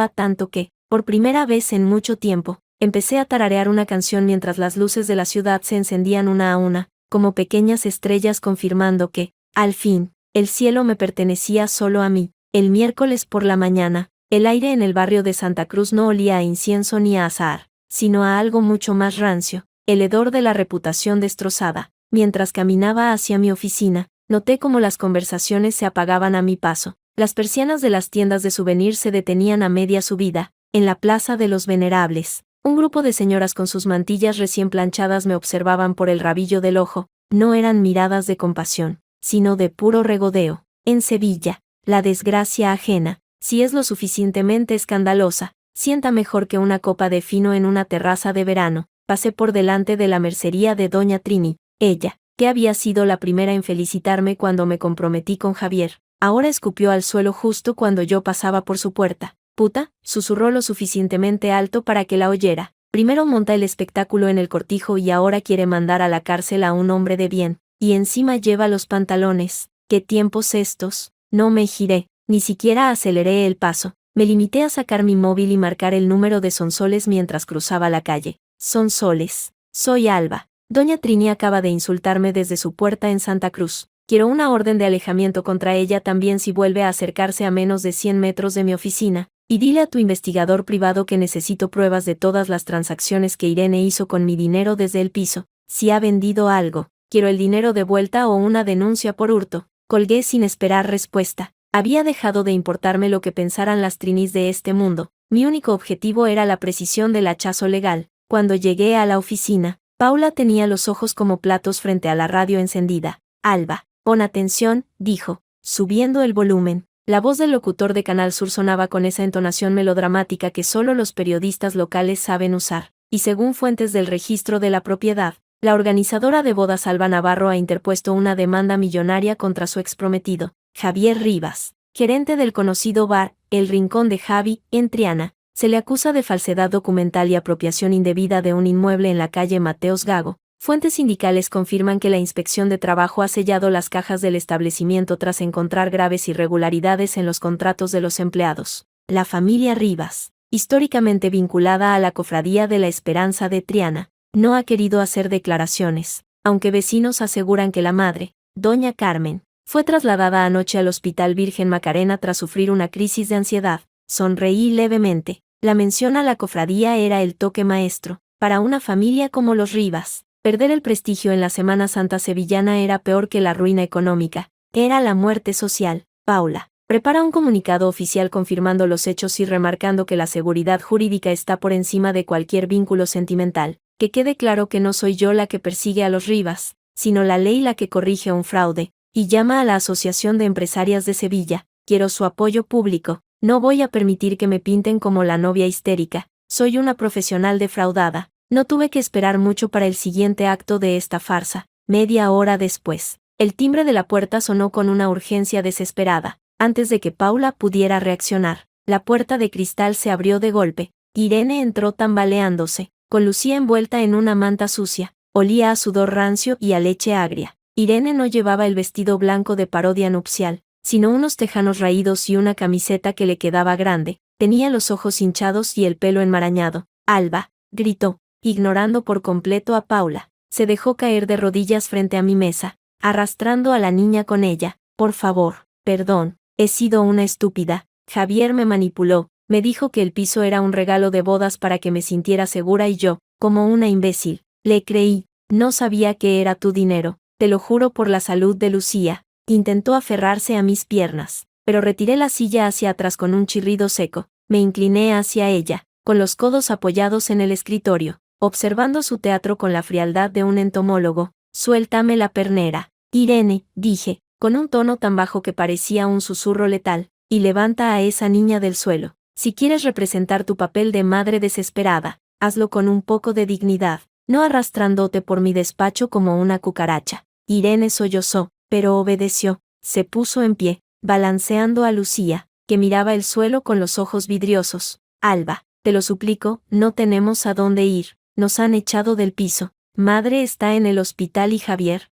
tanto que, por primera vez en mucho tiempo, empecé a tararear una canción mientras las luces de la ciudad se encendían una a una, como pequeñas estrellas confirmando que, al fin, el cielo me pertenecía solo a mí. El miércoles por la mañana, el aire en el barrio de Santa Cruz no olía a incienso ni a azahar, sino a algo mucho más rancio, el hedor de la reputación destrozada. Mientras caminaba hacia mi oficina, noté cómo las conversaciones se apagaban a mi paso. Las persianas de las tiendas de souvenir se detenían a media subida. En la Plaza de los Venerables, un grupo de señoras con sus mantillas recién planchadas me observaban por el rabillo del ojo. No eran miradas de compasión, sino de puro regodeo. En Sevilla, la desgracia ajena, si es lo suficientemente escandalosa, sienta mejor que una copa de fino en una terraza de verano. Pasé por delante de la mercería de doña Trini. Ella, que había sido la primera en felicitarme cuando me comprometí con Javier, ahora escupió al suelo justo cuando yo pasaba por su puerta. Puta, susurró lo suficientemente alto para que la oyera. Primero monta el espectáculo en el cortijo y ahora quiere mandar a la cárcel a un hombre de bien, y encima lleva los pantalones. ¿Qué tiempos estos? No me giré, ni siquiera aceleré el paso. Me limité a sacar mi móvil y marcar el número de Sonsoles mientras cruzaba la calle. Sonsoles. Soy Alba. Doña Trini acaba de insultarme desde su puerta en Santa Cruz. Quiero una orden de alejamiento contra ella también si vuelve a acercarse a menos de 100 metros de mi oficina. Y dile a tu investigador privado que necesito pruebas de todas las transacciones que Irene hizo con mi dinero desde el piso. Si ha vendido algo, quiero el dinero de vuelta o una denuncia por hurto. Colgué sin esperar respuesta. Había dejado de importarme lo que pensaran las Trinis de este mundo. Mi único objetivo era la precisión del hachazo legal. Cuando llegué a la oficina, Paula tenía los ojos como platos frente a la radio encendida. Alba, pon atención, dijo, subiendo el volumen. La voz del locutor de Canal Sur sonaba con esa entonación melodramática que solo los periodistas locales saben usar. Y según fuentes del registro de la propiedad, la organizadora de bodas Alba Navarro ha interpuesto una demanda millonaria contra su exprometido, Javier Rivas, gerente del conocido bar El Rincón de Javi, en Triana. Se le acusa de falsedad documental y apropiación indebida de un inmueble en la calle Mateos Gago. Fuentes sindicales confirman que la inspección de trabajo ha sellado las cajas del establecimiento tras encontrar graves irregularidades en los contratos de los empleados. La familia Rivas, históricamente vinculada a la Cofradía de la Esperanza de Triana, no ha querido hacer declaraciones, aunque vecinos aseguran que la madre, doña Carmen, fue trasladada anoche al Hospital Virgen Macarena tras sufrir una crisis de ansiedad. Sonreí levemente. La mención a la cofradía era el toque maestro. Para una familia como los Rivas, perder el prestigio en la Semana Santa sevillana era peor que la ruina económica. Era la muerte social. Paula, prepara un comunicado oficial confirmando los hechos y remarcando que la seguridad jurídica está por encima de cualquier vínculo sentimental. Que quede claro que no soy yo la que persigue a los Rivas, sino la ley la que corrige un fraude. Y llama a la Asociación de Empresarias de Sevilla. Quiero su apoyo público. No voy a permitir que me pinten como la novia histérica. Soy una profesional defraudada. No tuve que esperar mucho para el siguiente acto de esta farsa. Media hora después, el timbre de la puerta sonó con una urgencia desesperada. Antes de que Paula pudiera reaccionar, la puerta de cristal se abrió de golpe. Irene entró tambaleándose, con Lucía envuelta en una manta sucia. Olía a sudor rancio y a leche agria. Irene no llevaba el vestido blanco de parodia nupcial, sino unos tejanos raídos y una camiseta que le quedaba grande. Tenía los ojos hinchados y el pelo enmarañado. Alba, gritó, ignorando por completo a Paula. Se dejó caer de rodillas frente a mi mesa, arrastrando a la niña con ella. Por favor, perdón, he sido una estúpida. Javier me manipuló, me dijo que el piso era un regalo de bodas para que me sintiera segura y yo, como una imbécil, le creí. No sabía que era tu dinero, te lo juro por la salud de Lucía. Intentó aferrarse a mis piernas, pero retiré la silla hacia atrás con un chirrido seco. Me incliné hacia ella, con los codos apoyados en el escritorio, observando su teatro con la frialdad de un entomólogo. Suéltame la pernera. Irene, dije, con un tono tan bajo que parecía un susurro letal, y levanta a esa niña del suelo. Si quieres representar tu papel de madre desesperada, hazlo con un poco de dignidad, no arrastrándote por mi despacho como una cucaracha. Irene sollozó, pero obedeció. Se puso en pie, balanceando a Lucía, que miraba el suelo con los ojos vidriosos. Alba, te lo suplico, no tenemos a dónde ir, nos han echado del piso. Madre está en el hospital y Javier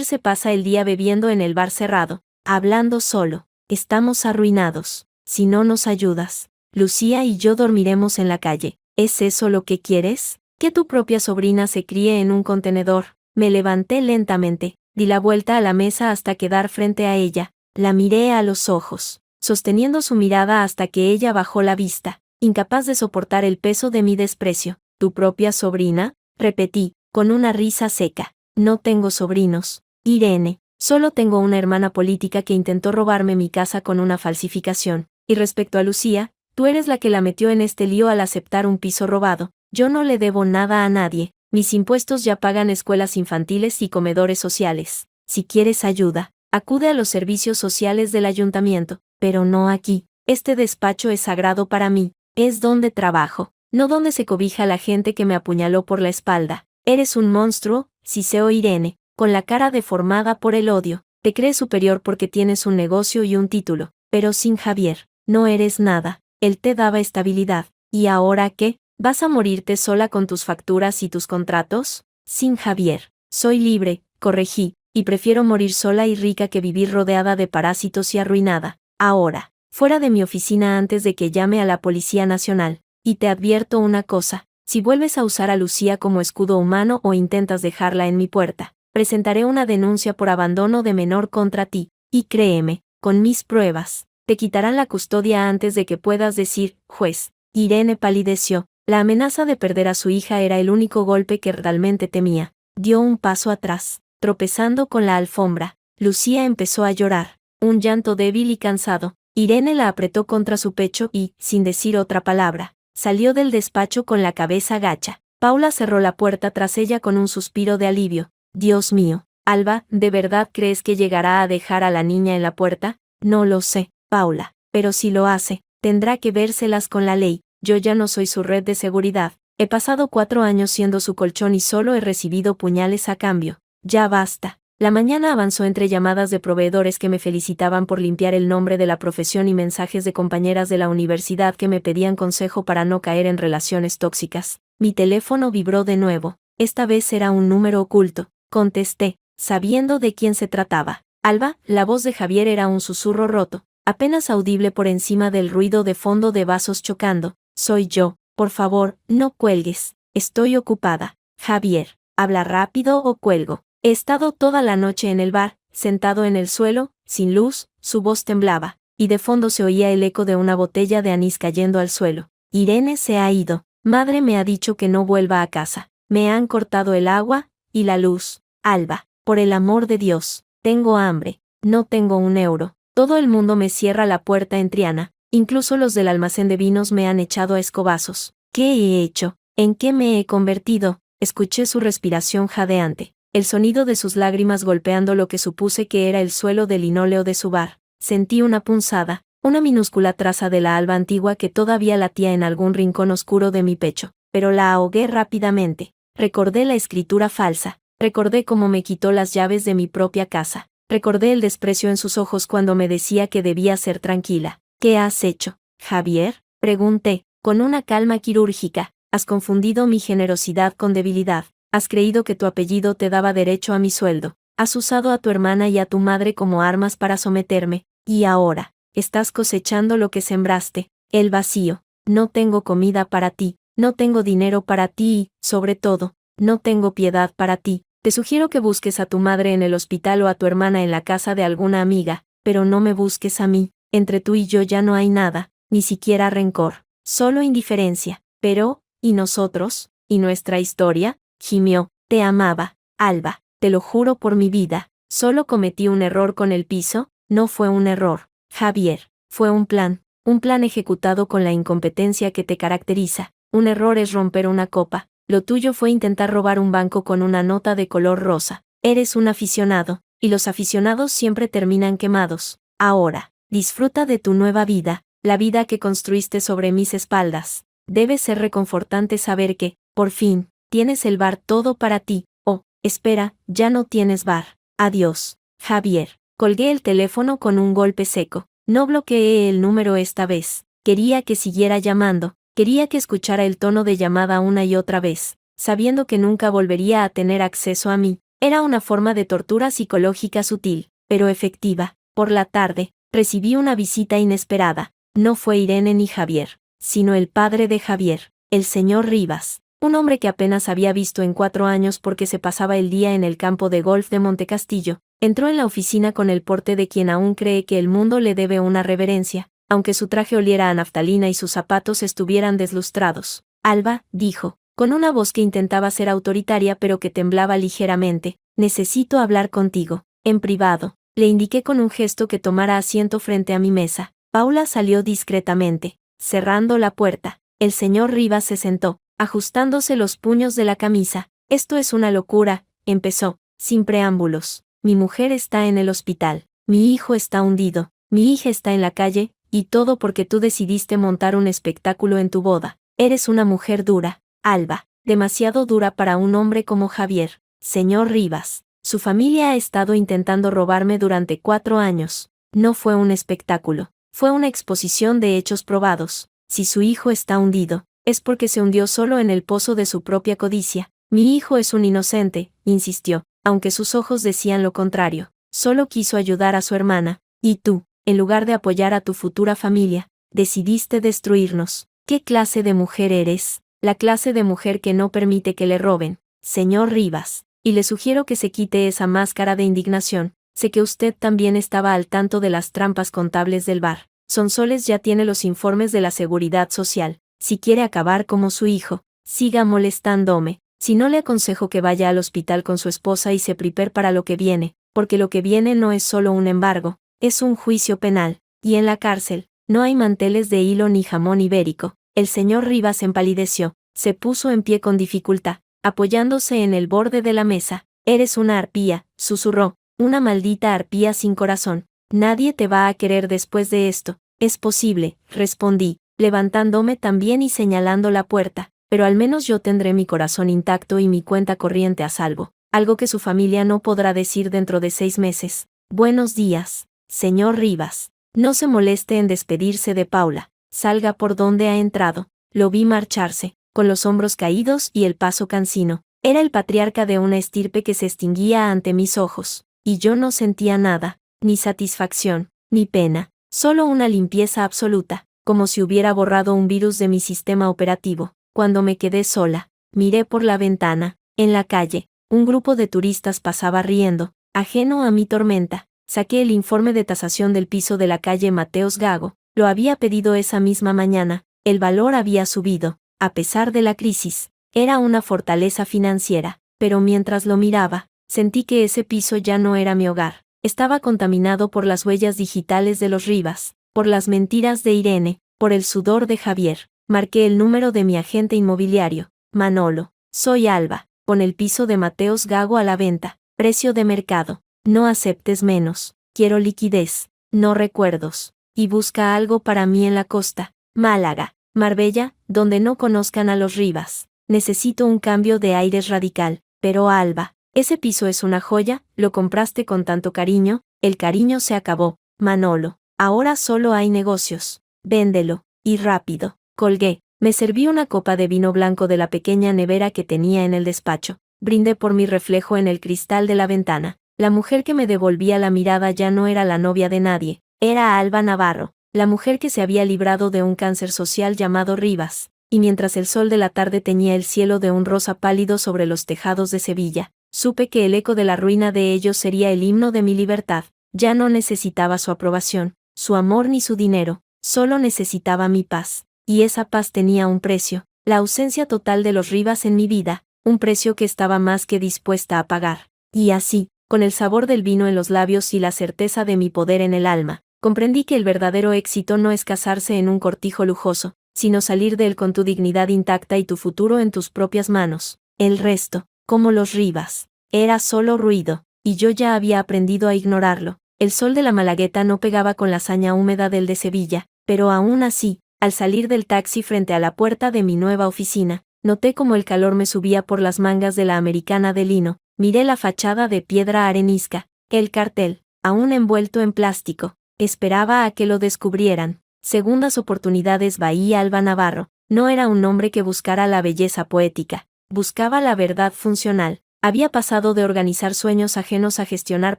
se pasa el día bebiendo en el bar cerrado, hablando solo. Estamos arruinados. Si no nos ayudas, Lucía y yo dormiremos en la calle. ¿Es eso lo que quieres? ¿Que tu propia sobrina se críe en un contenedor? Me levanté lentamente, di la vuelta a la mesa hasta quedar frente a ella, la miré a los ojos, sosteniendo su mirada hasta que ella bajó la vista, incapaz de soportar el peso de mi desprecio. ¿Tu propia sobrina?, repetí, con una risa seca. No tengo sobrinos, Irene, solo tengo una hermana política que intentó robarme mi casa con una falsificación. Y respecto a Lucía, tú eres la que la metió en este lío al aceptar un piso robado. Yo no le debo nada a nadie, mis impuestos ya pagan escuelas infantiles y comedores sociales. Si quieres ayuda, acude a los servicios sociales del ayuntamiento, pero no aquí. Este despacho es sagrado para mí, es donde trabajo, no donde se cobija la gente que me apuñaló por la espalda. Eres un monstruo, siseó Irene, con la cara deformada por el odio. Te crees superior porque tienes un negocio y un título, pero sin Javier, no eres nada. Él te daba estabilidad. ¿Y ahora qué? ¿Vas a morirte sola con tus facturas y tus contratos? Sin Javier, soy libre, corregí, y prefiero morir sola y rica que vivir rodeada de parásitos y arruinada. Ahora, fuera de mi oficina antes de que llame a la Policía Nacional. Y te advierto una cosa, si vuelves a usar a Lucía como escudo humano o intentas dejarla en mi puerta, presentaré una denuncia por abandono de menor contra ti, y créeme, con mis pruebas, te quitarán la custodia antes de que puedas decir, juez. Irene palideció. La amenaza de perder a su hija era el único golpe que realmente temía. Dio un paso atrás, tropezando con la alfombra. Lucía empezó a llorar, un llanto débil y cansado. Irene la apretó contra su pecho y, sin decir otra palabra, salió del despacho con la cabeza gacha. Paula cerró la puerta tras ella con un suspiro de alivio. Dios mío, Alba, ¿de verdad crees que llegará a dejar a la niña en la puerta? No lo sé, Paula, pero si lo hace, tendrá que vérselas con la ley. Yo ya no soy su red de seguridad. He pasado 4 años siendo su colchón y solo he recibido puñales a cambio. Ya basta. La mañana avanzó entre llamadas de proveedores que me felicitaban por limpiar el nombre de la profesión y mensajes de compañeras de la universidad que me pedían consejo para no caer en relaciones tóxicas. Mi teléfono vibró de nuevo. Esta vez era un número oculto. Contesté, sabiendo de quién se trataba. Alba, la voz de Javier era un susurro roto, apenas audible por encima del ruido de fondo de vasos chocando. Soy yo, por favor, no cuelgues, estoy ocupada. Javier, habla rápido o cuelgo. He estado toda la noche en el bar, sentado en el suelo, sin luz, su voz temblaba, y de fondo se oía el eco de una botella de anís cayendo al suelo. Irene se ha ido. Madre me ha dicho que no vuelva a casa. Me han cortado el agua y la luz. Alba, por el amor de Dios, tengo hambre, no tengo un euro. Todo el mundo me cierra la puerta en Triana. Incluso los del almacén de vinos me han echado a escobazos. ¿Qué he hecho? ¿En qué me he convertido? Escuché su respiración jadeante, el sonido de sus lágrimas golpeando lo que supuse que era el suelo de linóleo de su bar. Sentí una punzada, una minúscula traza de la Alba antigua que todavía latía en algún rincón oscuro de mi pecho, pero la ahogué rápidamente. Recordé la escritura falsa, recordé cómo me quitó las llaves de mi propia casa, recordé el desprecio en sus ojos cuando me decía que debía ser tranquila. ¿Qué has hecho, Javier?, pregunté, con una calma quirúrgica. Has confundido mi generosidad con debilidad. Has creído que tu apellido te daba derecho a mi sueldo. Has usado a tu hermana y a tu madre como armas para someterme. Y ahora, estás cosechando lo que sembraste, el vacío. No tengo comida para ti, no tengo dinero para ti y, sobre todo, no tengo piedad para ti. Te sugiero que busques a tu madre en el hospital o a tu hermana en la casa de alguna amiga, pero no me busques a mí. Entre tú y yo ya no hay nada, ni siquiera rencor, solo indiferencia. Pero, ¿y nosotros? ¿Y nuestra historia? Gimió. Te amaba, Alba, te lo juro por mi vida. Solo cometí un error con el piso. No fue un error, Javier, fue un plan ejecutado con la incompetencia que te caracteriza. Un error es romper una copa, lo tuyo fue intentar robar un banco con una nota de color rosa. Eres un aficionado, y los aficionados siempre terminan quemados. Ahora, disfruta de tu nueva vida, la vida que construiste sobre mis espaldas. Debe ser reconfortante saber que, por fin, tienes el bar todo para ti. Oh, espera, ya no tienes bar. Adiós, Javier. Colgué el teléfono con un golpe seco. No bloqueé el número esta vez. Quería que siguiera llamando. Quería que escuchara el tono de llamada una y otra vez, sabiendo que nunca volvería a tener acceso a mí. Era una forma de tortura psicológica sutil, pero efectiva. Por la tarde, recibí una visita inesperada. No fue Irene ni Javier, sino el padre de Javier, el señor Rivas, un hombre que apenas había visto en 4 años porque se pasaba el día en el campo de golf de Montecastillo. Entró en la oficina con el porte de quien aún cree que el mundo le debe una reverencia, aunque su traje oliera a naftalina y sus zapatos estuvieran deslustrados. Alba, dijo, con una voz que intentaba ser autoritaria pero que temblaba ligeramente, necesito hablar contigo, en privado. Le indiqué con un gesto que tomara asiento frente a mi mesa. Paula salió discretamente, cerrando la puerta. El señor Rivas se sentó, ajustándose los puños de la camisa. Esto es una locura, empezó, sin preámbulos. Mi mujer está en el hospital, mi hijo está hundido, mi hija está en la calle, y todo porque tú decidiste montar un espectáculo en tu boda. Eres una mujer dura, Alba, demasiado dura para un hombre como Javier. Señor Rivas, su familia ha estado intentando robarme durante 4 años. No fue un espectáculo, fue una exposición de hechos probados. Si su hijo está hundido, es porque se hundió solo en el pozo de su propia codicia. Mi hijo es un inocente, insistió, aunque sus ojos decían lo contrario. Solo quiso ayudar a su hermana, y tú, en lugar de apoyar a tu futura familia, decidiste destruirnos. ¿Qué clase de mujer eres? La clase de mujer que no permite que le roben, señor Rivas. Y le sugiero que se quite esa máscara de indignación. Sé que usted también estaba al tanto de las trampas contables del bar. Sonsoles ya tiene los informes de la Seguridad Social. Si quiere acabar como su hijo, siga molestándome. Si no, le aconsejo que vaya al hospital con su esposa y se prepare para lo que viene, porque lo que viene no es solo un embargo, es un juicio penal. Y en la cárcel, no hay manteles de hilo ni jamón ibérico. El señor Rivas empalideció, se puso en pie con dificultad, apoyándose en el borde de la mesa. Eres una arpía, susurró, una maldita arpía sin corazón. Nadie te va a querer después de esto. Es posible, respondí, levantándome también y señalando la puerta, pero al menos yo tendré mi corazón intacto y mi cuenta corriente a salvo, algo que su familia no podrá decir dentro de 6 meses. Buenos días, señor Rivas. No se moleste en despedirse de Paula. Salga por donde ha entrado. Lo vi marcharse, con los hombros caídos y el paso cansino. Era el patriarca de una estirpe que se extinguía ante mis ojos, y yo no sentía nada, ni satisfacción, ni pena, solo una limpieza absoluta, como si hubiera borrado un virus de mi sistema operativo. Cuando me quedé sola, miré por la ventana. En la calle, un grupo de turistas pasaba riendo, ajeno a mi tormenta. Saqué el informe de tasación del piso de la calle Mateos Gago. Lo había pedido esa misma mañana. El valor había subido, a pesar de la crisis. Era una fortaleza financiera, pero mientras lo miraba, sentí que ese piso ya no era mi hogar. Estaba contaminado por las huellas digitales de los Rivas, por las mentiras de Irene, por el sudor de Javier. Marqué el número de mi agente inmobiliario. Manolo, soy Alba, con el piso de Mateos Gago a la venta. Precio de mercado. No aceptes menos. Quiero liquidez, no recuerdos. Y busca algo para mí en la costa. Málaga, Marbella, donde no conozcan a los Rivas. Necesito un cambio de aires radical. Pero Alba, ese piso es una joya, lo compraste con tanto cariño. El cariño se acabó, Manolo. Ahora solo hay negocios. Véndelo, y rápido. Colgué. Me serví una copa de vino blanco de la pequeña nevera que tenía en el despacho. Brindé por mi reflejo en el cristal de la ventana. La mujer que me devolvía la mirada ya no era la novia de nadie. Era Alba Navarro, la mujer que se había librado de un cáncer social llamado Rivas. Y mientras el sol de la tarde teñía el cielo de un rosa pálido sobre los tejados de Sevilla, supe que el eco de la ruina de ellos sería el himno de mi libertad. Ya no necesitaba su aprobación, su amor ni su dinero, solo necesitaba mi paz. Y esa paz tenía un precio, la ausencia total de los Rivas en mi vida, un precio que estaba más que dispuesta a pagar. Y así, con el sabor del vino en los labios y la certeza de mi poder en el alma, comprendí que el verdadero éxito no es casarse en un cortijo lujoso, sino salir de él con tu dignidad intacta y tu futuro en tus propias manos. El resto, como los Rivas, era solo ruido. y yo ya había aprendido a ignorarlo. El sol de la Malagueta no pegaba con la saña húmeda del de Sevilla, pero aún así, al salir del taxi frente a la puerta de mi nueva oficina, noté como el calor me subía por las mangas de la americana de lino, miré la fachada de piedra arenisca, el cartel, aún envuelto en plástico, esperaba a que lo descubrieran. Segundas oportunidades Bahía Alba Navarro. No era un hombre que buscara la belleza poética, buscaba la verdad funcional. Había pasado de organizar sueños ajenos a gestionar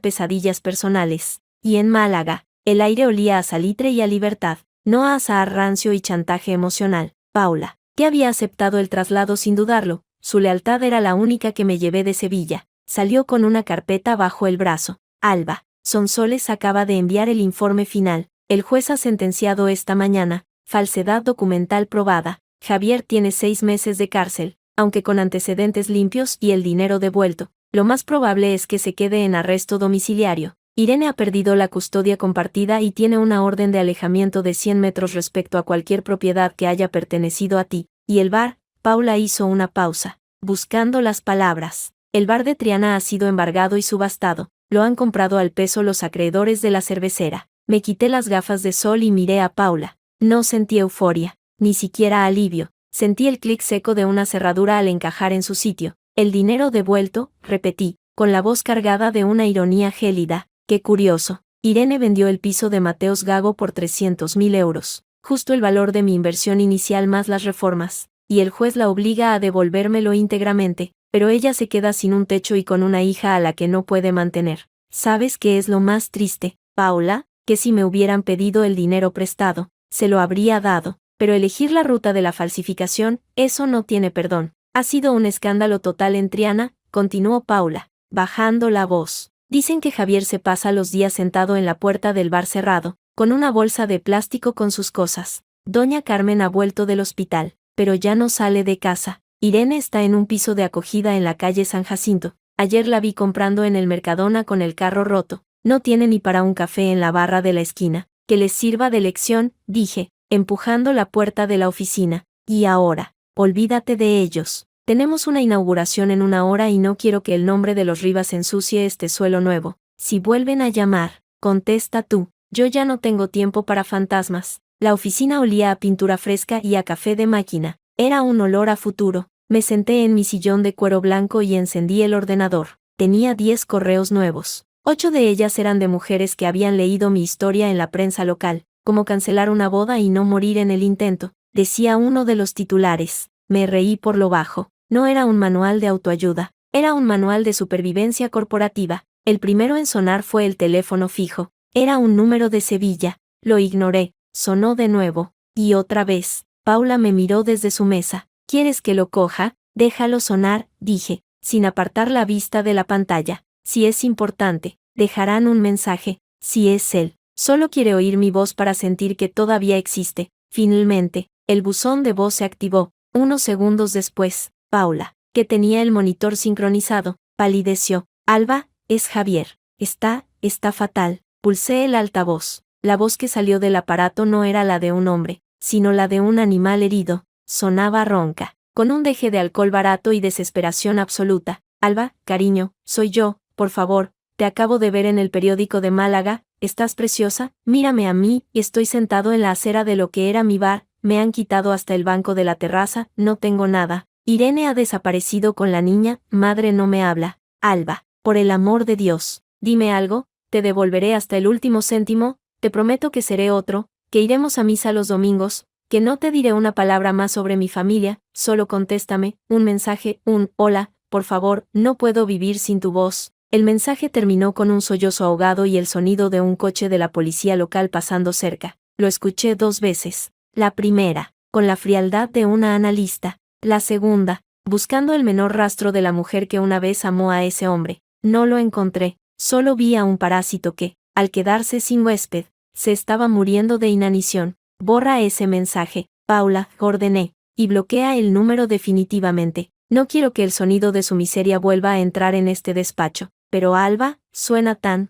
pesadillas personales. Y en Málaga, el aire olía a salitre y a libertad, no a azahar rancio y chantaje emocional. Paula, que había aceptado el traslado sin dudarlo, su lealtad era la única que me llevé de Sevilla. Salió con una carpeta bajo el brazo. Alba, Sonsoles acaba de enviar el informe final. El juez ha sentenciado esta mañana, falsedad documental probada. Javier tiene 6 meses de cárcel, aunque con antecedentes limpios y el dinero devuelto. Lo más probable es que se quede en arresto domiciliario. Irene ha perdido la custodia compartida y tiene una orden de alejamiento de 100 metros respecto a cualquier propiedad que haya pertenecido a ti. Y el bar, Paula hizo una pausa, buscando las palabras. El bar de Triana ha sido embargado y subastado. Lo han comprado al peso los acreedores de la cervecera. Me quité las gafas de sol y miré a Paula. No sentí euforia, ni siquiera alivio. Sentí el clic seco de una cerradura al encajar en su sitio. El dinero devuelto, repetí, con la voz cargada de una ironía gélida. Qué curioso. Irene vendió el piso de Mateos Gago por 300.000 euros, justo el valor de mi inversión inicial más las reformas, y el juez la obliga a devolvérmelo íntegramente, pero ella se queda sin un techo y con una hija a la que no puede mantener. ¿Sabes qué es lo más triste, Paula? Que si me hubieran pedido el dinero prestado, se lo habría dado, pero elegir la ruta de la falsificación, eso no tiene perdón. Ha sido un escándalo total en Triana, continuó Paula, bajando la voz. Dicen que Javier se pasa los días sentado en la puerta del bar cerrado, con una bolsa de plástico con sus cosas. Doña Carmen ha vuelto del hospital, pero ya no sale de casa. Irene está en un piso de acogida en la calle San Jacinto. Ayer la vi comprando en el Mercadona con el carro roto. No tiene ni para un café en la barra de la esquina. Que les sirva de lección, dije, empujando la puerta de la oficina. Y ahora, olvídate de ellos. Tenemos una inauguración en 1 hora y no quiero que el nombre de los Rivas ensucie este suelo nuevo. Si vuelven a llamar, contesta tú. Yo ya no tengo tiempo para fantasmas. La oficina olía a pintura fresca y a café de máquina. Era un olor a futuro. Me senté en mi sillón de cuero blanco y encendí el ordenador. Tenía 10 correos nuevos. 8 de ellas eran de mujeres que habían leído mi historia en la prensa local, como cancelar una boda y no morir en el intento, decía uno de los titulares. Me reí por lo bajo. No era un manual de autoayuda, era un manual de supervivencia corporativa. El primero en sonar fue el teléfono fijo. Era un número de Sevilla. Lo ignoré. Sonó de nuevo. Y otra vez. Paula me miró desde su mesa. ¿Quieres que lo coja? Déjalo sonar, dije, sin apartar la vista de la pantalla. Si es importante, dejarán un mensaje. Si es él, solo quiere oír mi voz para sentir que todavía existe. Finalmente, el buzón de voz se activó. Unos segundos después, Paula, que tenía el monitor sincronizado, palideció. Alba, es Javier. Está fatal. Pulsé el altavoz. La voz que salió del aparato no era la de un hombre, sino la de un animal herido. Sonaba ronca, con un deje de alcohol barato y desesperación absoluta. Alba, cariño, soy yo, por favor, te acabo de ver en el periódico de Málaga, estás preciosa, mírame a mí, estoy sentado en la acera de lo que era mi bar, me han quitado hasta el banco de la terraza, no tengo nada. Irene ha desaparecido con la niña, madre no me habla. Alba, por el amor de Dios, dime algo, te devolveré hasta el último céntimo, te prometo que seré otro, que iremos a misa los domingos, que no te diré una palabra más sobre mi familia, solo contéstame, un mensaje, un hola, por favor, no puedo vivir sin tu voz. El mensaje terminó con un sollozo ahogado y el sonido de un coche de la policía local pasando cerca. Lo escuché 2 veces. La primera, con la frialdad de una analista. La segunda, buscando el menor rastro de la mujer que una vez amó a ese hombre. No lo encontré, solo vi a un parásito que, al quedarse sin huésped, se estaba muriendo de inanición. Borra ese mensaje, Paula, ordené, y bloquea el número definitivamente. No quiero que el sonido de su miseria vuelva a entrar en este despacho. Pero Alba, suena tan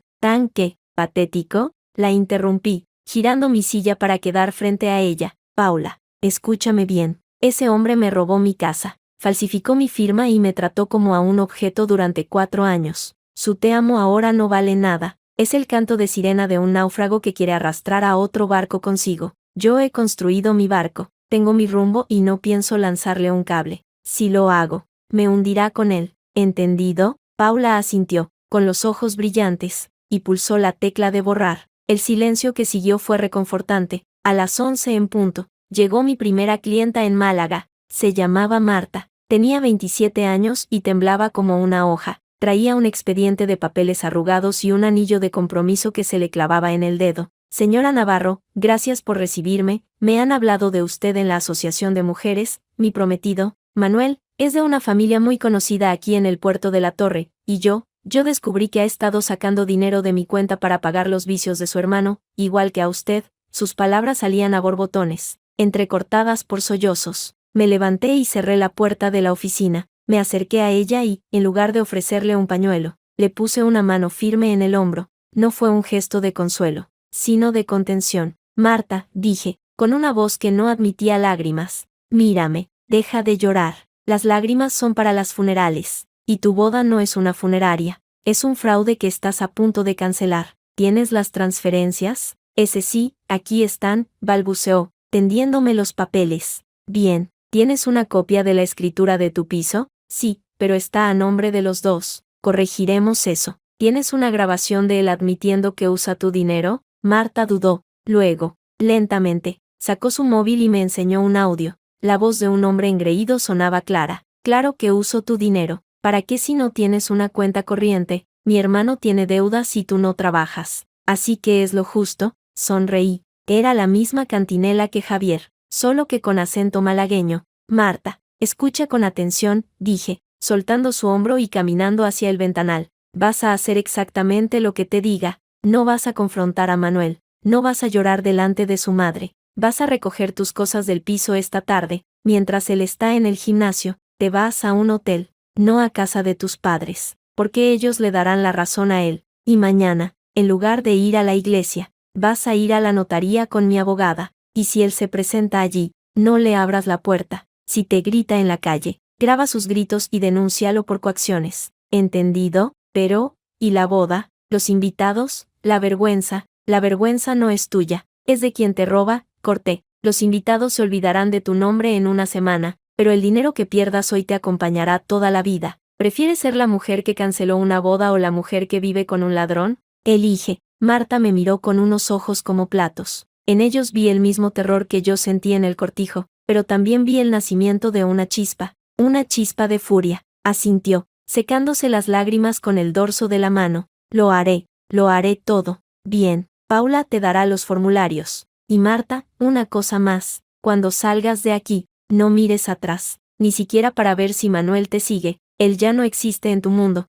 que, patético, la interrumpí, girando mi silla para quedar frente a ella. Paula, escúchame bien. Ese hombre me robó mi casa, falsificó mi firma y me trató como a un objeto durante 4 años. Su te amo ahora no vale nada. Es el canto de sirena de un náufrago que quiere arrastrar a otro barco consigo. Yo he construido mi barco, tengo mi rumbo y no pienso lanzarle un cable. Si lo hago, me hundirá con él. ¿Entendido? Paula asintió, con los ojos brillantes, y pulsó la tecla de borrar. El silencio que siguió fue reconfortante. A las 11 en punto, llegó mi primera clienta en Málaga. Se llamaba Marta. Tenía 27 años y temblaba como una hoja. Traía un expediente de papeles arrugados y un anillo de compromiso que se le clavaba en el dedo. Señora Navarro, gracias por recibirme. Me han hablado de usted en la Asociación de Mujeres. Mi prometido, Manuel, es de una familia muy conocida aquí en el puerto de la Torre, y yo descubrí que ha estado sacando dinero de mi cuenta para pagar los vicios de su hermano, igual que a usted. Sus palabras salían a borbotones, entrecortadas por sollozos. Me levanté y cerré la puerta de la oficina. Me acerqué a ella y, en lugar de ofrecerle un pañuelo, le puse una mano firme en el hombro. No fue un gesto de consuelo, sino de contención. Marta, dije, con una voz que no admitía lágrimas, mírame, deja de llorar. Las lágrimas son para las funerales, y tu boda no es una funeraria, es un fraude que estás a punto de cancelar. ¿Tienes las transferencias? Ese sí, aquí están, balbuceó, tendiéndome los papeles. Bien, ¿tienes una copia de la escritura de tu piso? Sí, pero está a nombre de los dos. Corregiremos eso. ¿Tienes una grabación de él admitiendo que usa tu dinero? Marta dudó. Luego, lentamente, sacó su móvil y me enseñó un audio. La voz de un hombre engreído sonaba clara. Claro que uso tu dinero. ¿Para qué si no tienes una cuenta corriente? Mi hermano tiene deudas y tú no trabajas. Así que es lo justo. Sonreí. Era la misma cantinela que Javier, solo que con acento malagueño. Marta, escucha con atención, dije, soltando su hombro y caminando hacia el ventanal. Vas a hacer exactamente lo que te diga. No vas a confrontar a Manuel. No vas a llorar delante de su madre. Vas a recoger tus cosas del piso esta tarde. Mientras él está en el gimnasio, te vas a un hotel, no a casa de tus padres, porque ellos le darán la razón a él. Y mañana, en lugar de ir a la iglesia, vas a ir a la notaría con mi abogada. Y si él se presenta allí, no le abras la puerta. Si te grita en la calle, graba sus gritos y denúncialo por coacciones. ¿Entendido? Pero, ¿y la boda? ¿Los invitados? La vergüenza no es tuya, es de quien te roba. Corté. Los invitados se olvidarán de tu nombre en una semana, pero el dinero que pierdas hoy te acompañará toda la vida. ¿Prefieres ser la mujer que canceló una boda o la mujer que vive con un ladrón? Elige. Marta me miró con unos ojos como platos. En ellos vi el mismo terror que yo sentí en el cortijo, pero también vi el nacimiento de una chispa de furia. Asintió, secándose las lágrimas con el dorso de la mano. Lo haré todo. Bien, Paula te dará los formularios. Y Marta, una cosa más, cuando salgas de aquí, no mires atrás, ni siquiera para ver si Manuel te sigue. Él ya no existe en tu mundo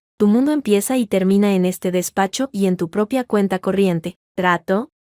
empieza y termina en este despacho y en tu propia cuenta corriente. ¿Trato?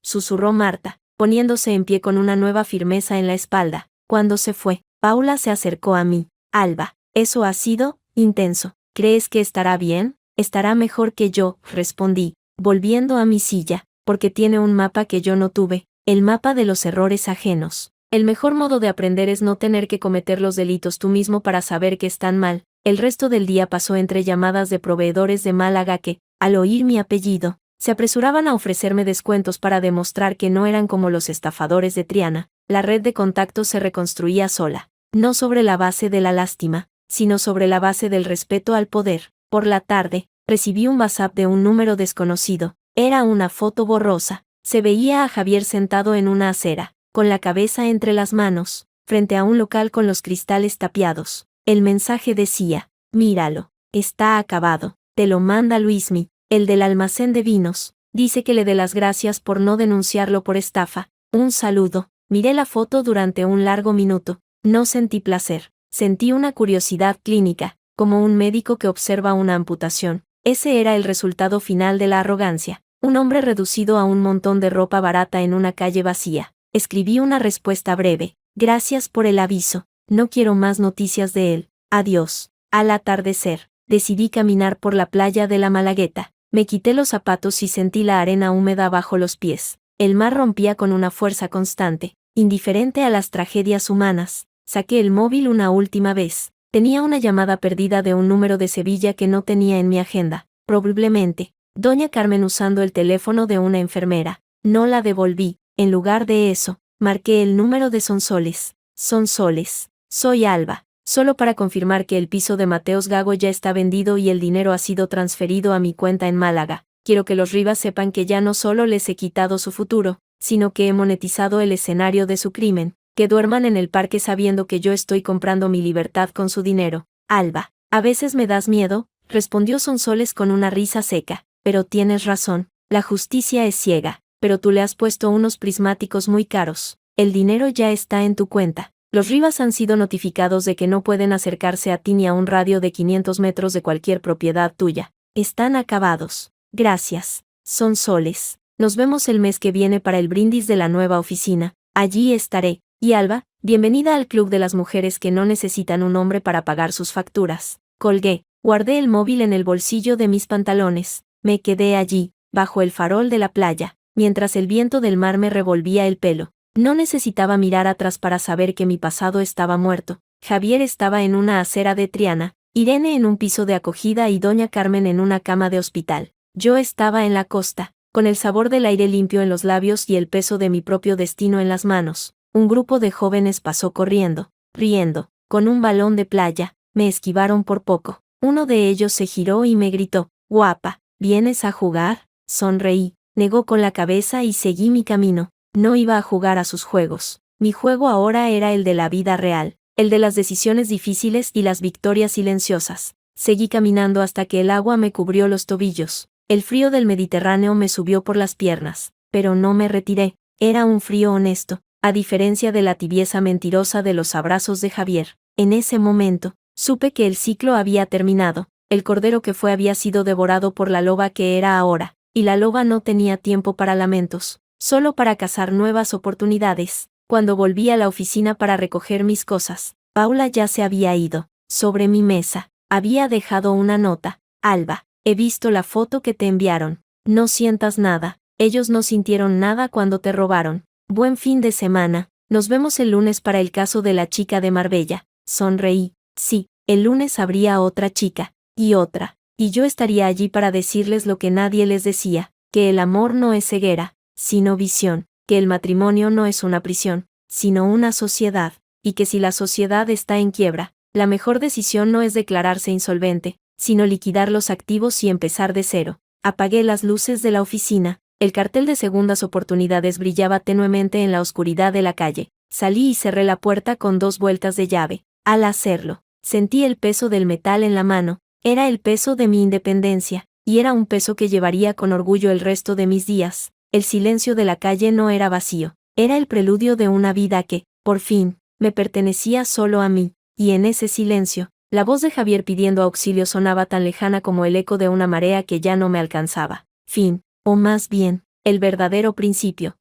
Susurró Marta, poniéndose en pie con una nueva firmeza en la espalda. Cuando se fue, Paula se acercó a mí. Alba, eso ha sido intenso. ¿Crees que estará bien? Estará mejor que yo, respondí, volviendo a mi silla, porque tiene un mapa que yo no tuve, el mapa de los errores ajenos. El mejor modo de aprender es no tener que cometer los delitos tú mismo para saber que están mal. El resto del día pasó entre llamadas de proveedores de Málaga que, al oír mi apellido, se apresuraban a ofrecerme descuentos para demostrar que no eran como los estafadores de Triana. La red de contactos se reconstruía sola, no sobre la base de la lástima, sino sobre la base del respeto al poder. Por la tarde, recibí un WhatsApp de un número desconocido. Era una foto borrosa. Se veía a Javier sentado en una acera, con la cabeza entre las manos, frente a un local con los cristales tapiados. El mensaje decía, míralo, está acabado, te lo manda Luismi, el del almacén de vinos, dice que le dé las gracias por no denunciarlo por estafa. Un saludo. Miré la foto durante un largo minuto. No sentí placer, sentí una curiosidad clínica, como un médico que observa una amputación. Ese era el resultado final de la arrogancia. Un hombre reducido a un montón de ropa barata en una calle vacía. Escribí una respuesta breve. Gracias por el aviso. No quiero más noticias de él. Adiós. Al atardecer, decidí caminar por la playa de la Malagueta. Me quité los zapatos y sentí la arena húmeda bajo los pies. El mar rompía con una fuerza constante, indiferente a las tragedias humanas. Saqué el móvil una última vez. Tenía una llamada perdida de un número de Sevilla que no tenía en mi agenda. Probablemente. Doña Carmen usando el teléfono de una enfermera. No la devolví. En lugar de eso, marqué el número de Sonsoles. Sonsoles. Soy Alba. Solo para confirmar que el piso de Mateos Gago ya está vendido y el dinero ha sido transferido a mi cuenta en Málaga. Quiero que los Rivas sepan que ya no solo les he quitado su futuro, sino que he monetizado el escenario de su crimen. Que duerman en el parque sabiendo que yo estoy comprando mi libertad con su dinero. Alba, a veces me das miedo, respondió Sonsoles con una risa seca. Pero tienes razón, la justicia es ciega, pero tú le has puesto unos prismáticos muy caros. El dinero ya está en tu cuenta. Los Rivas han sido notificados de que no pueden acercarse a ti ni a un radio de 500 metros de cualquier propiedad tuya. Están acabados. Gracias, Sonsoles. Nos vemos el mes que viene para el brindis de la nueva oficina. Allí estaré. Y Alba, bienvenida al club de las mujeres que no necesitan un hombre para pagar sus facturas. Colgué, guardé el móvil en el bolsillo de mis pantalones. Me quedé allí, bajo el farol de la playa, mientras el viento del mar me revolvía el pelo. No necesitaba mirar atrás para saber que mi pasado estaba muerto. Javier estaba en una acera de Triana, Irene en un piso de acogida y doña Carmen en una cama de hospital. Yo estaba en la costa, con el sabor del aire limpio en los labios y el peso de mi propio destino en las manos. Un grupo de jóvenes pasó corriendo, riendo, con un balón de playa. Me esquivaron por poco. Uno de ellos se giró y me gritó: «Guapa, ¿vienes a jugar?». Sonreí, negó con la cabeza y seguí mi camino. No iba a jugar a sus juegos. Mi juego ahora era el de la vida real, el de las decisiones difíciles y las victorias silenciosas. Seguí caminando hasta que el agua me cubrió los tobillos. El frío del Mediterráneo me subió por las piernas, pero no me retiré. Era un frío honesto, a diferencia de la tibieza mentirosa de los abrazos de Javier. En ese momento, supe que el ciclo había terminado. El cordero que fue había sido devorado por la loba que era ahora, y la loba no tenía tiempo para lamentos, solo para cazar nuevas oportunidades. Cuando volví a la oficina para recoger mis cosas, Paula ya se había ido. Sobre mi mesa, había dejado una nota: «Alba, he visto la foto que te enviaron. No sientas nada, ellos no sintieron nada cuando te robaron. Buen fin de semana, nos vemos el lunes para el caso de la chica de Marbella». Sonreí. Sí, el lunes habría otra chica, y otra, y yo estaría allí para decirles lo que nadie les decía, que el amor no es ceguera, sino visión, que el matrimonio no es una prisión, sino una sociedad, y que si la sociedad está en quiebra, la mejor decisión no es declararse insolvente, sino liquidar los activos y empezar de cero. Apagué las luces de la oficina, el cartel de segundas oportunidades brillaba tenuemente en la oscuridad de la calle. Salí y cerré la puerta con 2 vueltas de llave. Al hacerlo, sentí el peso del metal en la mano. Era el peso de mi independencia, y era un peso que llevaría con orgullo el resto de mis días. El silencio de la calle no era vacío, era el preludio de una vida que, por fin, me pertenecía solo a mí, y en ese silencio, la voz de Javier pidiendo auxilio sonaba tan lejana como el eco de una marea que ya no me alcanzaba. Fin, o más bien, el verdadero principio.